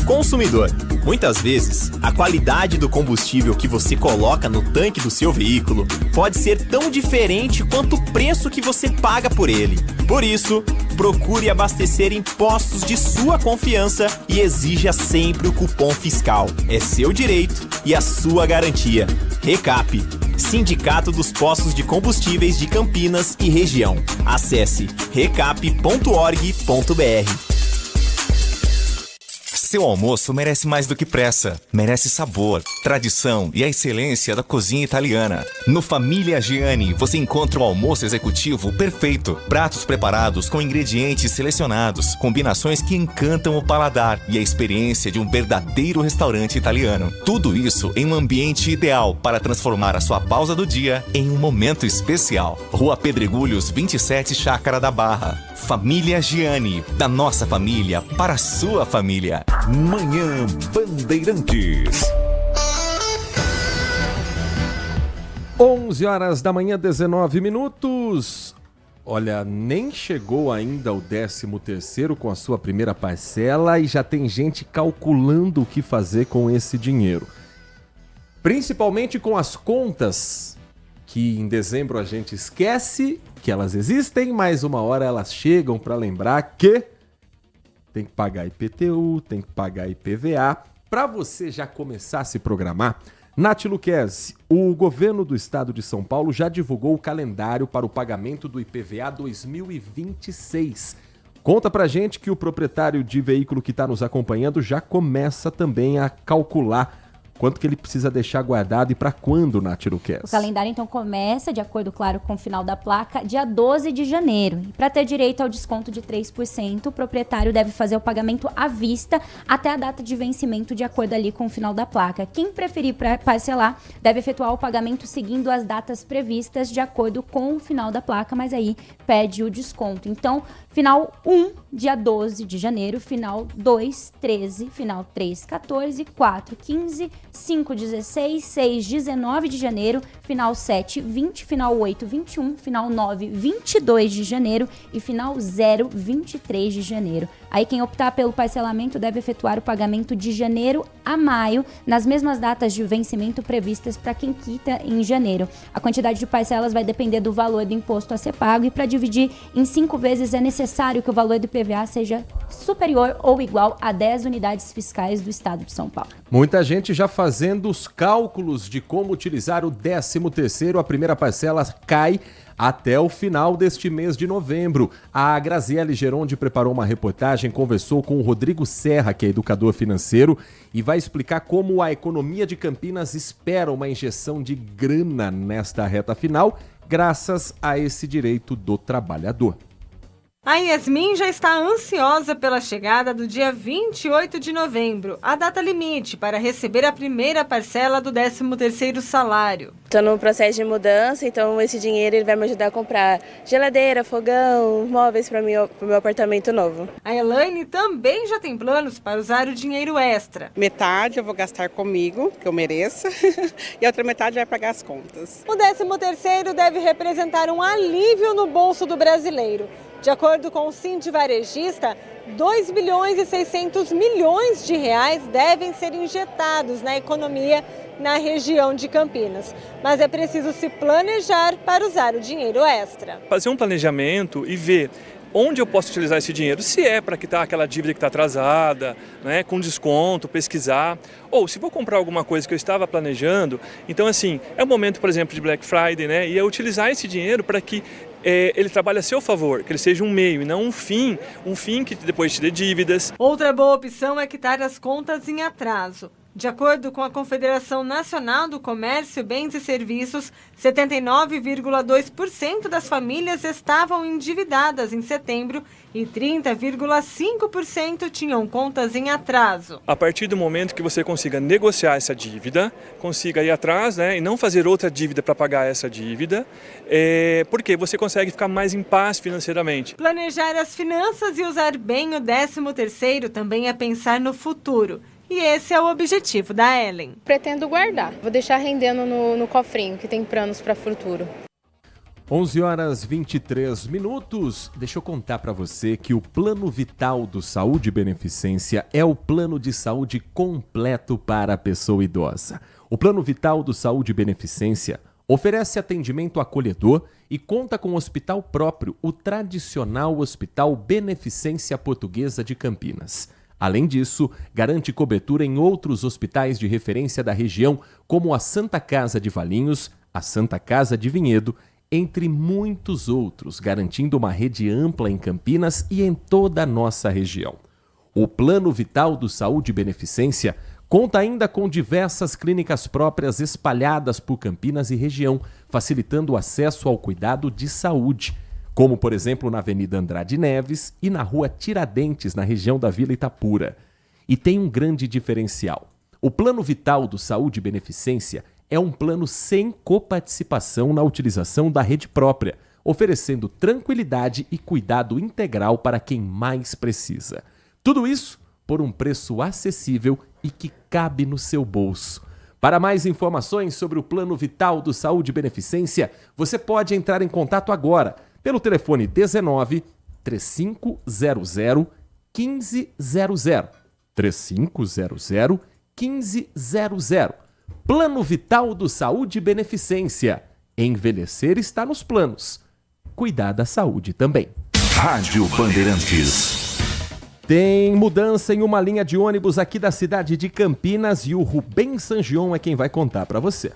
Consumidor. Muitas vezes, a qualidade do combustível que você coloca no tanque do seu veículo pode ser tão diferente quanto o preço que você paga por ele. Por isso, procure abastecer em postos de sua confiança e exija sempre o cupom fiscal. É seu direito e a sua garantia. Recap. Sindicato dos Postos de Combustíveis de Campinas e Região. Acesse recap.org.br. Seu almoço merece mais do que pressa. Merece sabor, tradição e a excelência da cozinha italiana. No Família Giani, você encontra o almoço executivo perfeito. Pratos preparados com ingredientes selecionados, combinações que encantam o paladar e a experiência de um verdadeiro restaurante italiano. Tudo isso em um ambiente ideal para transformar a sua pausa do dia em um momento especial. Rua Pedregulhos 27, Chácara da Barra. Família Giani, da nossa família para a sua família. Manhã Bandeirantes. 11 horas da manhã, 19 minutos. Olha, nem chegou ainda o 13º com a sua primeira parcela e já tem gente calculando o que fazer com esse dinheiro. Principalmente com as contas que em dezembro a gente esquece que elas existem, mas uma hora elas chegam para lembrar que tem que pagar IPTU, tem que pagar IPVA. Para você já começar a se programar, Nath Luquezzi, o governo do estado de São Paulo já divulgou o calendário para o pagamento do IPVA 2026. Conta pra gente que o proprietário de veículo que está nos acompanhando já começa também a calcular quanto que ele precisa deixar guardado e para quando, Nath Luquezzi? O calendário, então, começa, de acordo, claro, com o final da placa, dia 12 de janeiro. E para ter direito ao desconto de 3%, o proprietário deve fazer o pagamento à vista até a data de vencimento, de acordo ali com o final da placa. Quem preferir parcelar deve efetuar o pagamento seguindo as datas previstas, de acordo com o final da placa, mas aí pede o desconto. Então, final 1, dia 12 de janeiro, final 2, 13, final 3, 14, 4, 15, 5, 16, 6, 19 de janeiro, final 7, 20, final 8, 21, final 9, 22 de janeiro e final 0, 23 de janeiro. Aí quem optar pelo parcelamento deve efetuar o pagamento de janeiro a maio, nas mesmas datas de vencimento previstas para quem quita em janeiro. A quantidade de parcelas vai depender do valor do imposto a ser pago e para dividir em 5 vezes é necessário que o valor do IPVA seja superior ou igual a 10 unidades fiscais do estado de São Paulo. Muita gente já fazendo os cálculos de como utilizar o 13º, a primeira parcela cai até o final deste mês de novembro. A Graziele Geronde preparou uma reportagem, conversou com o Rodrigo Serra, que é educador financeiro, e vai explicar como a economia de Campinas espera uma injeção de grana nesta reta final, graças a esse direito do trabalhador. A Yasmin já está ansiosa pela chegada do dia 28 de novembro, a data limite para receber a primeira parcela do 13º salário. Estou no processo de mudança, então esse dinheiro ele vai me ajudar a comprar geladeira, fogão, móveis para o meu apartamento novo. A Elaine também já tem planos para usar o dinheiro extra. Metade eu vou gastar comigo, que eu mereço, e a outra metade vai pagar as contas. O 13º deve representar um alívio no bolso do brasileiro. De acordo com o Sindivarejista, 2 bilhões e 600 milhões de reais devem ser injetados na economia na região de Campinas. Mas é preciso se planejar para usar o dinheiro extra. Fazer um planejamento e ver onde eu posso utilizar esse dinheiro, se é para quitar aquela dívida que está atrasada, né, com desconto, pesquisar, ou se vou comprar alguma coisa que eu estava planejando, então assim, é o momento, por exemplo, de Black Friday, né, e é utilizar esse dinheiro para que ele trabalhe a seu favor, que ele seja um meio e não um fim que depois te dê dívidas. Outra boa opção é quitar as contas em atraso. De acordo com a Confederação Nacional do Comércio, Bens e Serviços, 79,2% das famílias estavam endividadas em setembro e 30,5% tinham contas em atraso. A partir do momento que você consiga negociar essa dívida, consiga ir atrás, né, e não fazer outra dívida para pagar essa dívida, porque você consegue ficar mais em paz financeiramente. Planejar as finanças e usar bem o 13º também é pensar no futuro. E esse é o objetivo da Ellen. Pretendo guardar. Vou deixar rendendo no cofrinho, que tem planos para o futuro. 11 horas 23 minutos. Deixa eu contar para você que o Plano Vital do Saúde e Beneficência é o plano de saúde completo para a pessoa idosa. O Plano Vital do Saúde e Beneficência oferece atendimento acolhedor e conta com um hospital próprio, o tradicional Hospital Beneficência Portuguesa de Campinas. Além disso, garante cobertura em outros hospitais de referência da região, como a Santa Casa de Valinhos, a Santa Casa de Vinhedo, entre muitos outros, garantindo uma rede ampla em Campinas e em toda a nossa região. O Plano Vital do Saúde e Beneficência conta ainda com diversas clínicas próprias espalhadas por Campinas e região, facilitando o acesso ao cuidado de saúde, como, por exemplo, na Avenida Andrade Neves e na Rua Tiradentes, na região da Vila Itapura. E tem um grande diferencial. O Plano Vital do Saúde e Beneficência é um plano sem coparticipação na utilização da rede própria, oferecendo tranquilidade e cuidado integral para quem mais precisa. Tudo isso por um preço acessível e que cabe no seu bolso. Para mais informações sobre o Plano Vital do Saúde e Beneficência, você pode entrar em contato agora pelo telefone 19 3500 1500. 3500 1500. Plano Vital do Saúde e Beneficência. Envelhecer está nos planos. Cuidar da saúde também. Rádio Bandeirantes. Tem mudança em uma linha de ônibus aqui da cidade de Campinas e o Rubem Sangion é quem vai contar para você.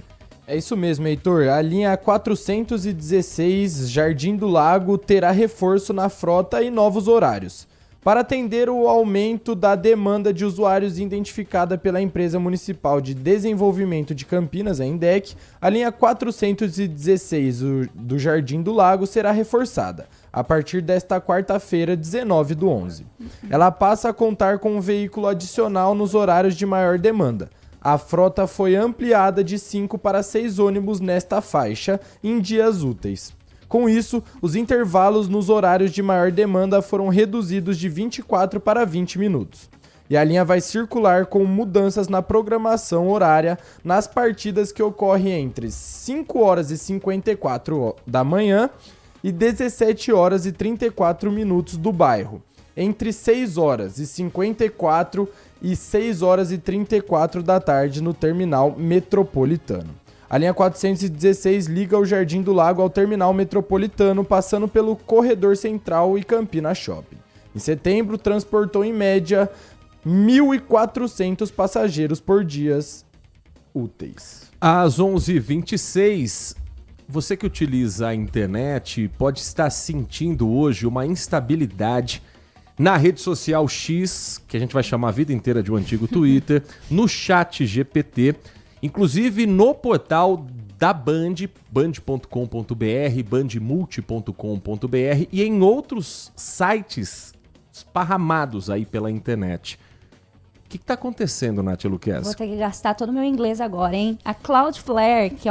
É isso mesmo, Heitor. A linha 416 Jardim do Lago terá reforço na frota e novos horários. Para atender o aumento da demanda de usuários identificada pela Empresa Municipal de Desenvolvimento de Campinas, a INDEC, a linha 416 do Jardim do Lago será reforçada a partir desta quarta-feira, 19/11. Ela passa a contar com um veículo adicional nos horários de maior demanda. A frota foi ampliada de 5 para 6 ônibus nesta faixa em dias úteis. Com isso, os intervalos nos horários de maior demanda foram reduzidos de 24 para 20 minutos. E a linha vai circular com mudanças na programação horária nas partidas que ocorrem entre 5 horas e 54 da manhã e 17 horas e 34 minutos do bairro, entre 6 horas e 54 e 6 horas e 34 da tarde no terminal metropolitano. A linha 416 liga o Jardim do Lago ao terminal metropolitano, passando pelo Corredor Central e Campina Shopping. Em setembro, transportou em média 1.400 passageiros por dias úteis. Às 11h26, você que utiliza a internet pode estar sentindo hoje uma instabilidade na rede social X, que a gente vai chamar a vida inteira de um antigo Twitter, no chat GPT, inclusive no portal da Band, band.com.br, bandmulti.com.br e em outros sites esparramados aí pela internet. O que está acontecendo, Nath Luquezzi? Vou ter que gastar todo o meu inglês agora, hein? A Cloudflare, que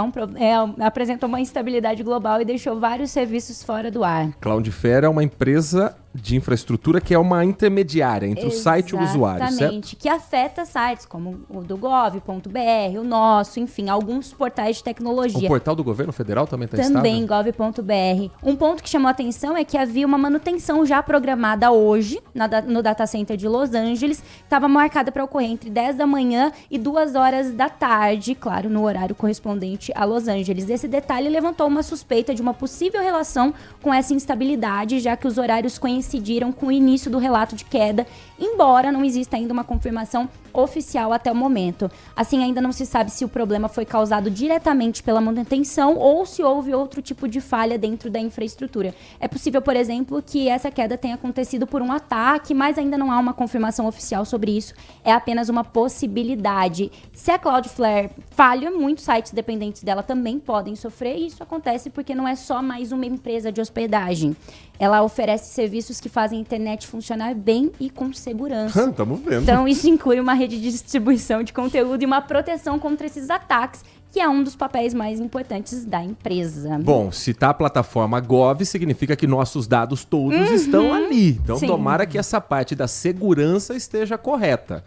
apresentou uma instabilidade global e deixou vários serviços fora do ar. Cloudflare é uma empresa de infraestrutura que é uma intermediária entre o site e o usuário, certo? Exatamente, que afeta sites como o do gov.br, o nosso, enfim, alguns portais de tecnologia. O portal do governo federal também está instável? Também, gov.br. Um ponto que chamou a atenção é que havia uma manutenção já programada hoje no data center de Los Angeles, que estava marcada para ocorrer entre 10 da manhã e 2 horas da tarde, claro, no horário correspondente a Los Angeles. Esse detalhe levantou uma suspeita de uma possível relação com essa instabilidade, já que os horários coincidiram com o início do relato de queda, embora não exista ainda uma confirmação oficial até o momento. Assim, ainda não se sabe se o problema foi causado diretamente pela manutenção ou se houve outro tipo de falha dentro da infraestrutura. É possível, por exemplo, que essa queda tenha acontecido por um ataque, mas ainda não há uma confirmação oficial sobre isso. É apenas uma possibilidade. Se a Cloudflare falha, muitos sites dependentes dela também podem sofrer, e isso acontece porque não é só mais uma empresa de hospedagem. Ela oferece serviços que fazem a internet funcionar bem e com segurança. Estamos vendo. Então, isso inclui uma rede de distribuição de conteúdo e uma proteção contra esses ataques, que é um dos papéis mais importantes da empresa. Bom, se tá a plataforma Gov, significa que nossos dados todos estão ali. Então, Sim. Tomara que essa parte da segurança esteja correta.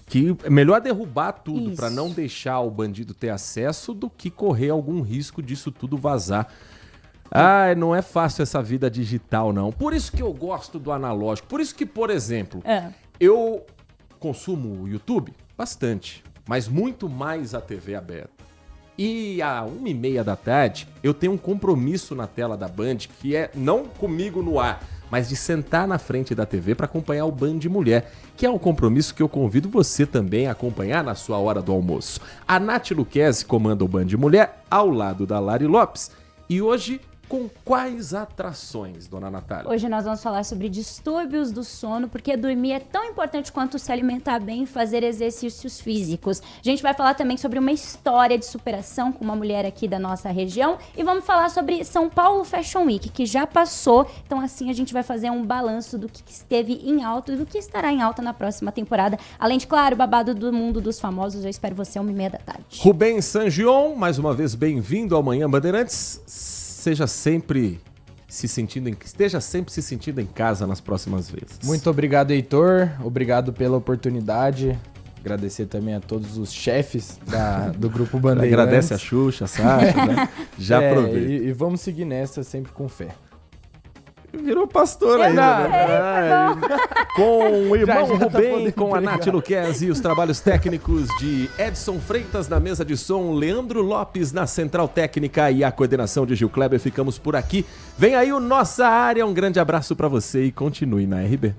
Que é melhor derrubar tudo para não deixar o bandido ter acesso do que correr algum risco disso tudo vazar. Ai, não é fácil essa vida digital, não. Por isso que eu gosto do analógico. Por isso que, por exemplo, eu consumo o YouTube bastante, mas muito mais a TV aberta. E às 1h30 da tarde, eu tenho um compromisso na tela da Band, que é não comigo no ar, mas de sentar na frente da TV para acompanhar o Band Mulher, que é um compromisso que eu convido você também a acompanhar na sua hora do almoço. A Nath Luquezzi comanda o Band Mulher ao lado da Lari Lopes. E hoje, com quais atrações, dona Natália? Hoje nós vamos falar sobre distúrbios do sono, porque dormir é tão importante quanto se alimentar bem e fazer exercícios físicos. A gente vai falar também sobre uma história de superação com uma mulher aqui da nossa região e vamos falar sobre São Paulo Fashion Week, que já passou. Então assim a gente vai fazer um balanço do que esteve em alta e do que estará em alta na próxima temporada. Além de, claro, babado do mundo dos famosos. Eu espero você 1h30 da tarde. Rubem Sangion, mais uma vez bem-vindo ao Manhã Bandeirantes. Esteja sempre se sentindo em casa nas próximas vezes. Muito obrigado, Heitor. Obrigado pela oportunidade. Agradecer também a todos os chefes do Grupo Bandeirantes. Agradece a Xuxa, a Sasha, né? Já aproveita. E vamos seguir nessa sempre com fé. Virou pastor ainda, né? Com o irmão Rubem, com a Nath Luquezzi e os trabalhos técnicos de Edson Freitas na mesa de som, Leandro Lopes na central técnica e a coordenação de Gil Kleber. Ficamos por aqui. Vem aí o Nossa Área. Um grande abraço pra você e continue na RB.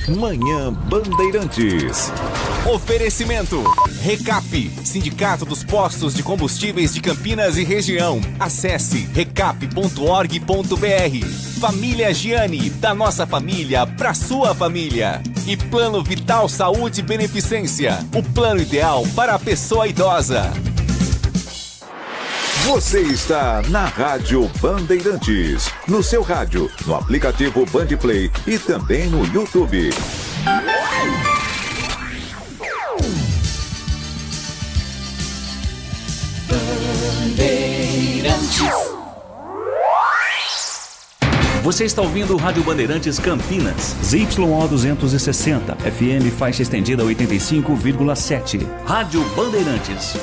Manhã Bandeirantes. Oferecimento. Recap, Sindicato dos Postos de Combustíveis de Campinas e Região. Acesse recap.org.br. Família Giani, da nossa família pra sua família. E Plano Vital Saúde e Beneficência, o plano ideal para a pessoa idosa. Você está na Rádio Bandeirantes, no seu rádio, no aplicativo Bandplay e também no YouTube. Você está ouvindo o Rádio Bandeirantes Campinas, ZYO 260, FM faixa estendida 85,7. Rádio Bandeirantes.